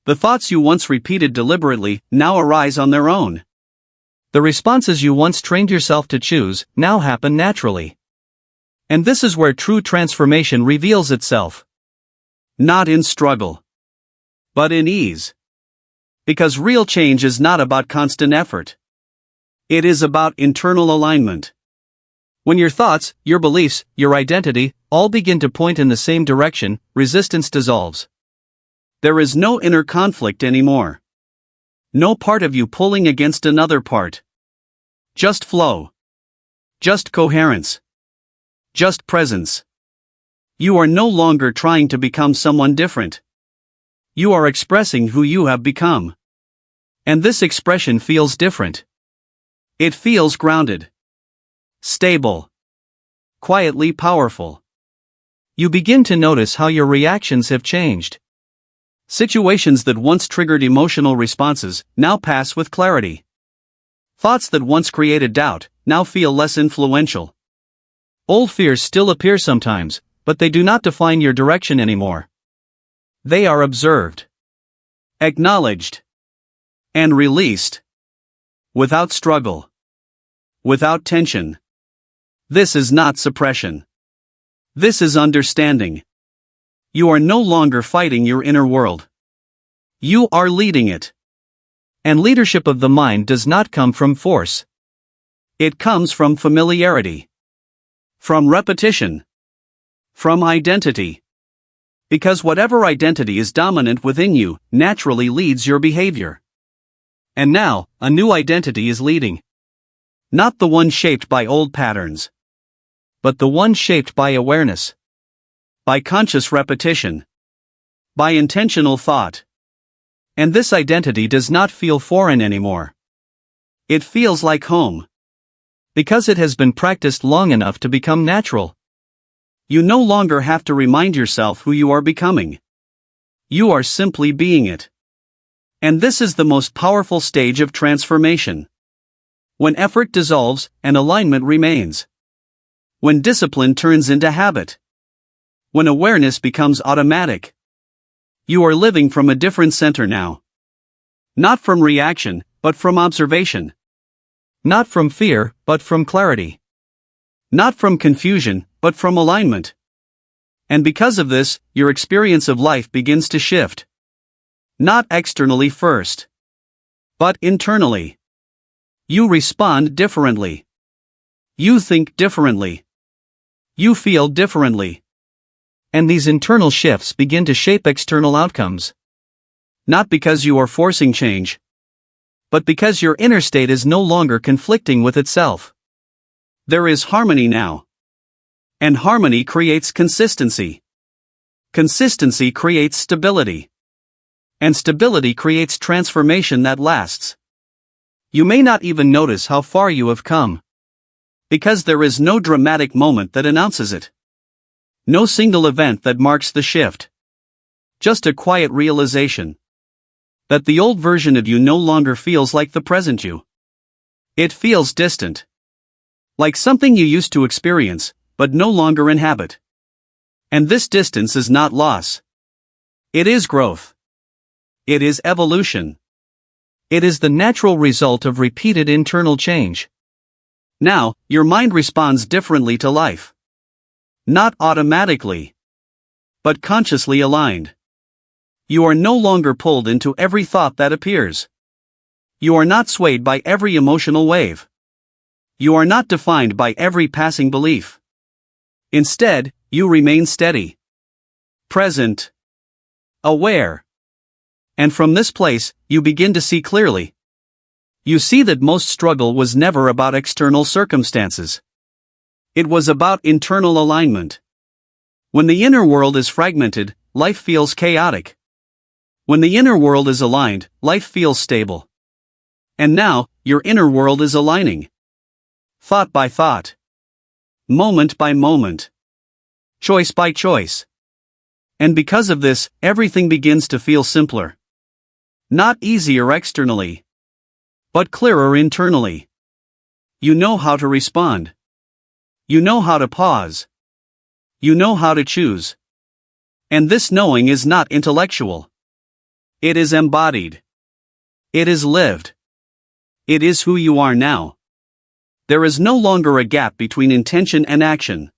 The thoughts you once repeated deliberately now arise on their own. The responses you once trained yourself to choose now happen naturally. And this is where true transformation reveals itself. Not in struggle, but in ease. Because real change is not about constant effort. It is about internal alignment. When your thoughts, your beliefs, your identity, all begin to point in the same direction, resistance dissolves. There is no inner conflict anymore. No part of you pulling against another part. Just flow. Just coherence. Just presence. You are no longer trying to become someone different. You are expressing who you have become. And this expression feels different. It feels grounded. Stable. Quietly powerful. You begin to notice how your reactions have changed. Situations that once triggered emotional responses now pass with clarity. Thoughts that once created doubt now feel less influential. Old fears still appear sometimes, but they do not define your direction anymore. They are observed, acknowledged, and released. Without struggle. Without tension. This is not suppression. This is understanding. You are no longer fighting your inner world. You are leading it. And leadership of the mind does not come from force. It comes from familiarity. From repetition. From identity. Because whatever identity is dominant within you naturally leads your behavior. And now, a new identity is leading. Not the one shaped by old patterns, but the one shaped by awareness. By conscious repetition. By intentional thought. And this identity does not feel foreign anymore. It feels like home. Because it has been practiced long enough to become natural. You no longer have to remind yourself who you are becoming. You are simply being it. And this is the most powerful stage of transformation. When effort dissolves and alignment remains. When discipline turns into habit. When awareness becomes automatic. You are living from a different center now. Not from reaction, but from observation. Not from fear, but from clarity. Not from confusion, but from alignment. And because of this, your experience of life begins to shift. Not externally first, but internally. You respond differently. You think differently. You feel differently. And these internal shifts begin to shape external outcomes. Not because you are forcing change, but because your inner state is no longer conflicting with itself. There is harmony now. And harmony creates consistency. Consistency creates stability. And stability creates transformation that lasts. You may not even notice how far you have come. Because there is no dramatic moment that announces it. No single event that marks the shift. Just a quiet realization. That the old version of you no longer feels like the present you. It feels distant. Like something you used to experience, but no longer inhabit. And this distance is not loss. It is growth. It is evolution. It is the natural result of repeated internal change. Now, your mind responds differently to life. Not automatically, but consciously aligned. You are no longer pulled into every thought that appears. You are not swayed by every emotional wave. You are not defined by every passing belief. Instead, you remain steady, present, aware. And from this place, you begin to see clearly. You see that most struggle was never about external circumstances. It was about internal alignment. When the inner world is fragmented, life feels chaotic. When the inner world is aligned, life feels stable. And now, your inner world is aligning. Thought by thought. Moment by moment. Choice by choice. And because of this, everything begins to feel simpler. Not easier externally, but clearer internally. You know how to respond. You know how to pause. You know how to choose. And this knowing is not intellectual. It is embodied. It is lived. It is who you are now. There is no longer a gap between intention and action,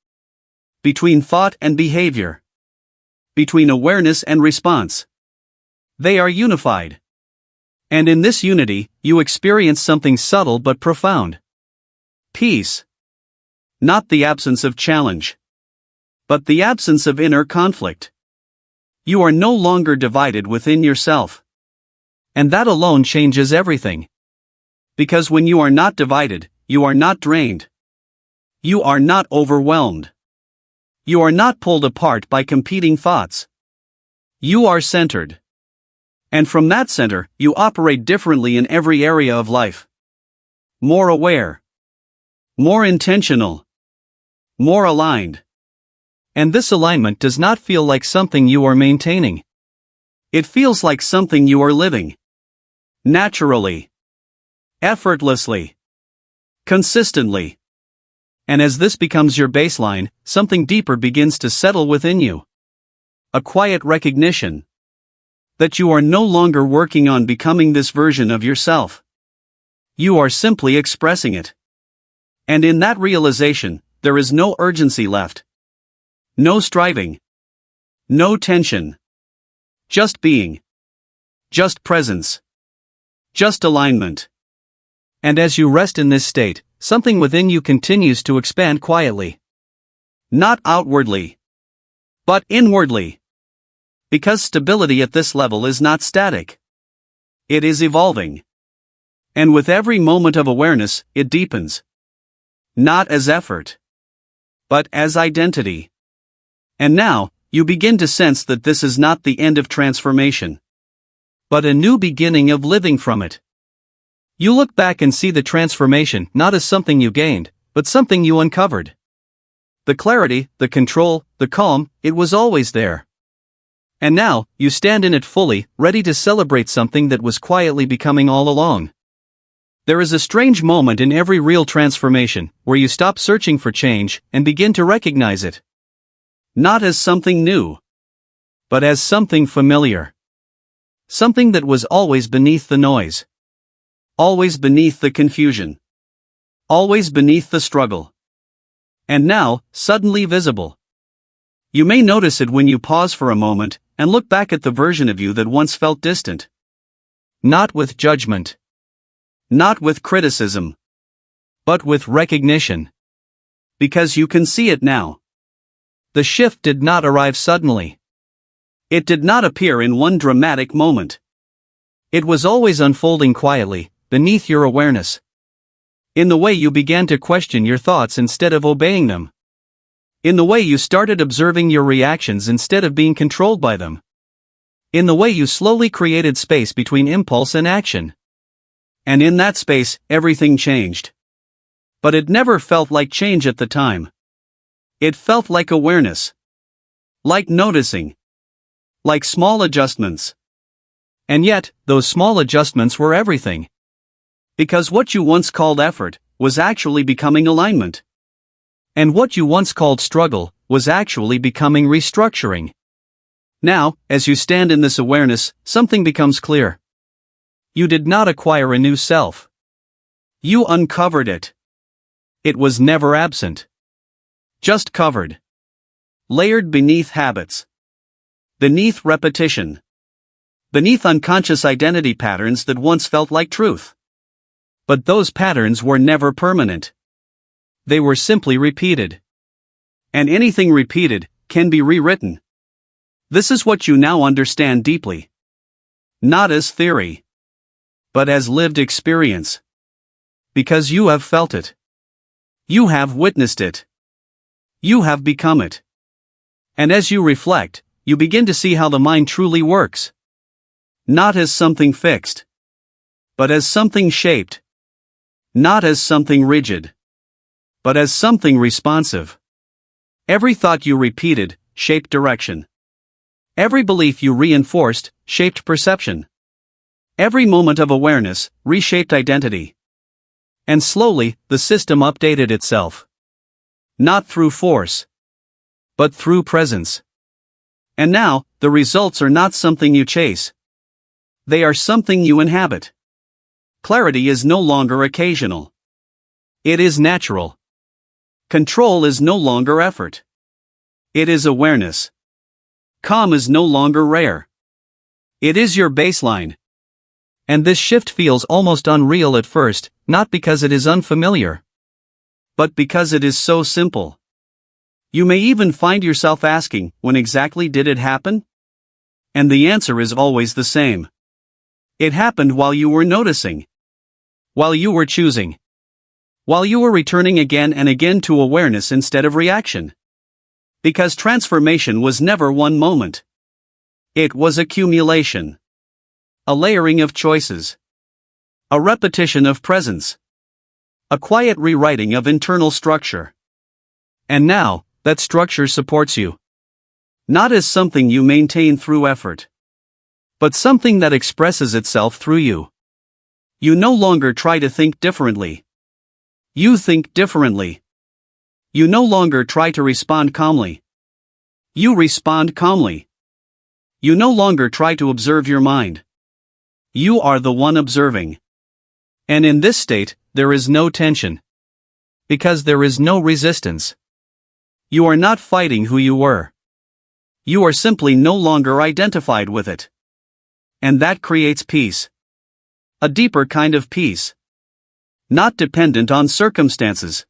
between thought and behavior, between awareness and response. They are unified. And in this unity, you experience something subtle but profound. Peace. Not the absence of challenge, but the absence of inner conflict. You are no longer divided within yourself. And that alone changes everything. Because when you are not divided, you are not drained. You are not overwhelmed. You are not pulled apart by competing thoughts. You are centered. And from that center, you operate differently in every area of life. More aware. More intentional. More aligned. And this alignment does not feel like something you are maintaining. It feels like something you are living. Naturally. Effortlessly. Consistently. And as this becomes your baseline, something deeper begins to settle within you. A quiet recognition that you are no longer working on becoming this version of yourself. You are simply expressing it. And in that realization, there is no urgency left. No striving. No tension. Just being. Just presence. Just alignment. And as you rest in this state, something within you continues to expand quietly. Not outwardly, but inwardly. Because stability at this level is not static. It is evolving. And with every moment of awareness, it deepens. Not as effort, but as identity. And now, you begin to sense that this is not the end of transformation, but a new beginning of living from it. You look back and see the transformation not as something you gained, but something you uncovered. The clarity, the control, the calm, it was always there. And now, you stand in it fully, ready to celebrate something that was quietly becoming all along. There is a strange moment in every real transformation, where you stop searching for change, and begin to recognize it. Not as something new, but as something familiar. Something that was always beneath the noise. Always beneath the confusion. Always beneath the struggle. And now, suddenly visible. You may notice it when you pause for a moment, and look back at the version of you that once felt distant. Not with judgment. Not with criticism. But with recognition. Because you can see it now. The shift did not arrive suddenly. It did not appear in one dramatic moment. It was always unfolding quietly, beneath your awareness. In the way you began to question your thoughts instead of obeying them. In the way you started observing your reactions instead of being controlled by them. In the way you slowly created space between impulse and action. And in that space, everything changed. But it never felt like change at the time. It felt like awareness. Like noticing. Like small adjustments. And yet, those small adjustments were everything. Because what you once called effort, was actually becoming alignment. And what you once called struggle, was actually becoming restructuring. Now, as you stand in this awareness, something becomes clear. You did not acquire a new self. You uncovered it. It was never absent. Just covered. Layered beneath habits. Beneath repetition. Beneath unconscious identity patterns that once felt like truth. But those patterns were never permanent. They were simply repeated. And anything repeated can be rewritten. This is what you now understand deeply. Not as theory, but as lived experience. Because you have felt it. You have witnessed it. You have become it. And as you reflect, you begin to see how the mind truly works. Not as something fixed, but as something shaped. Not as something rigid, but as something responsive. Every thought you repeated shaped direction. Every belief you reinforced shaped perception. Every moment of awareness reshaped identity. And slowly, the system updated itself. Not through force, but through presence. And now, the results are not something you chase. They are something you inhabit. Clarity is no longer occasional. It is natural. Control is no longer effort. It is awareness. Calm is no longer rare. It is your baseline. And this shift feels almost unreal at first, not because it is unfamiliar, but because it is so simple. You may even find yourself asking, when exactly did it happen? And the answer is always the same. It happened while you were noticing. While you were choosing. While you were returning again and again to awareness instead of reaction. Because transformation was never one moment. It was accumulation. A layering of choices. A repetition of presence. A quiet rewriting of internal structure. And now, that structure supports you. Not as something you maintain through effort, but something that expresses itself through you. You no longer try to think differently. You think differently. You no longer try to respond calmly. You respond calmly. You no longer try to observe your mind. You are the one observing. And in this state, there is no tension. Because there is no resistance. You are not fighting who you were. You are simply no longer identified with it. And that creates peace. A deeper kind of peace. Not dependent on circumstances,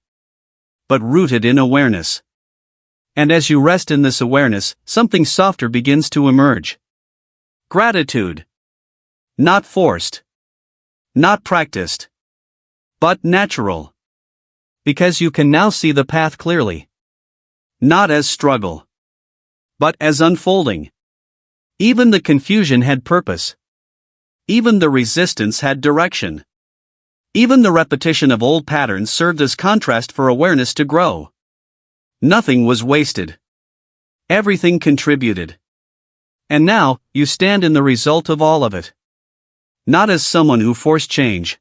but rooted in awareness. And as you rest in this awareness, something softer begins to emerge. Gratitude. Not forced. Not practiced. But natural. Because you can now see the path clearly. Not as struggle, but as unfolding. Even the confusion had purpose. Even the resistance had direction. Even the repetition of old patterns served as contrast for awareness to grow. Nothing was wasted. Everything contributed. And now, you stand in the result of all of it. Not as someone who forced change,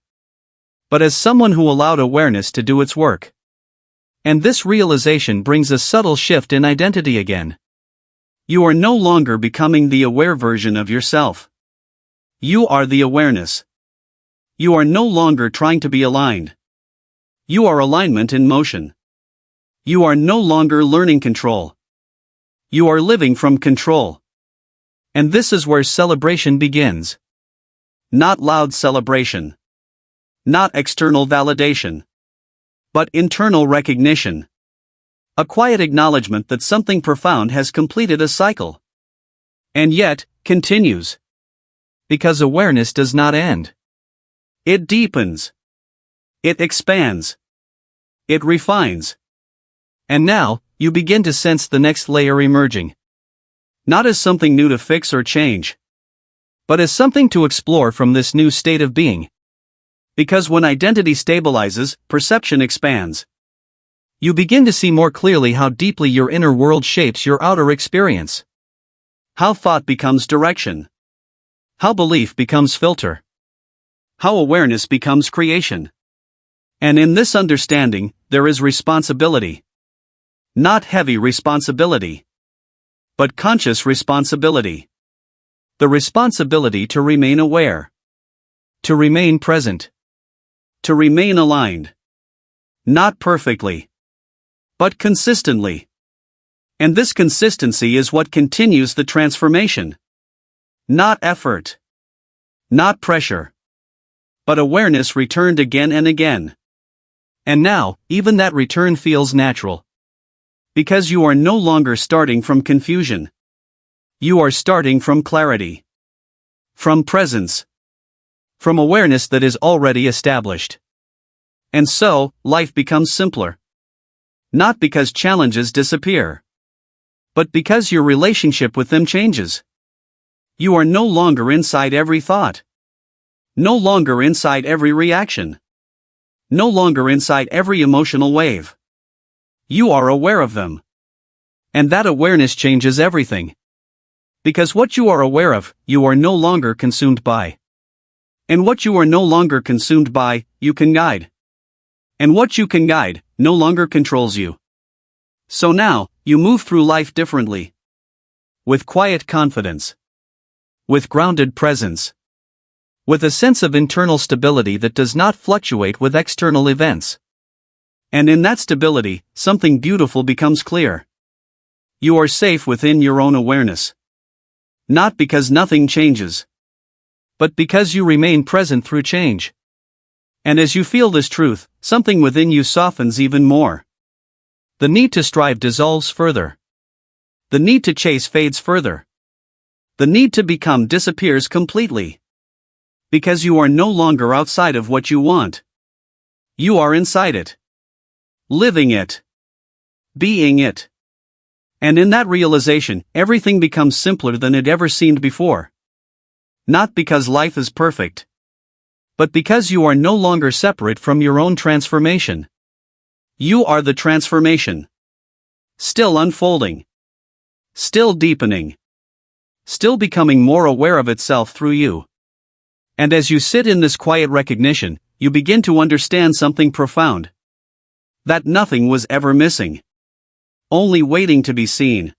but as someone who allowed awareness to do its work. And this realization brings a subtle shift in identity again. You are no longer becoming the aware version of yourself. You are the awareness. You are no longer trying to be aligned. You are alignment in motion. You are no longer learning control. You are living from control. And this is where celebration begins. Not loud celebration. Not external validation. But internal recognition. A quiet acknowledgement that something profound has completed a cycle. And yet, continues. Because awareness does not end. It deepens. It expands. It refines. And now, you begin to sense the next layer emerging. Not as something new to fix or change, but as something to explore from this new state of being. Because when identity stabilizes, perception expands. You begin to see more clearly how deeply your inner world shapes your outer experience. How thought becomes direction. How belief becomes filter. How awareness becomes creation. And in this understanding, there is responsibility. Not heavy responsibility, but conscious responsibility. The responsibility to remain aware. To remain present. To remain aligned. Not perfectly, but consistently. And this consistency is what continues the transformation. Not effort. Not pressure. But awareness returned again and again. And now, even that return feels natural. Because you are no longer starting from confusion. You are starting from clarity. From presence. From awareness that is already established. And so, life becomes simpler. Not because challenges disappear, but because your relationship with them changes. You are no longer inside every thought. No longer inside every reaction. No longer inside every emotional wave. You are aware of them. And that awareness changes everything. Because what you are aware of, you are no longer consumed by. And what you are no longer consumed by, you can guide. And what you can guide no longer controls you. So now, you move through life differently. With quiet confidence. With grounded presence. With a sense of internal stability that does not fluctuate with external events. And in that stability, something beautiful becomes clear. You are safe within your own awareness. Not because nothing changes, but because you remain present through change. And as you feel this truth, something within you softens even more. The need to strive dissolves further. The need to chase fades further. The need to become disappears completely. Because you are no longer outside of what you want. You are inside it. Living it. Being it. And in that realization, everything becomes simpler than it ever seemed before. Not because life is perfect, but because you are no longer separate from your own transformation. You are the transformation. Still unfolding. Still deepening. Still becoming more aware of itself through you. And as you sit in this quiet recognition, you begin to understand something profound. That nothing was ever missing. Only waiting to be seen.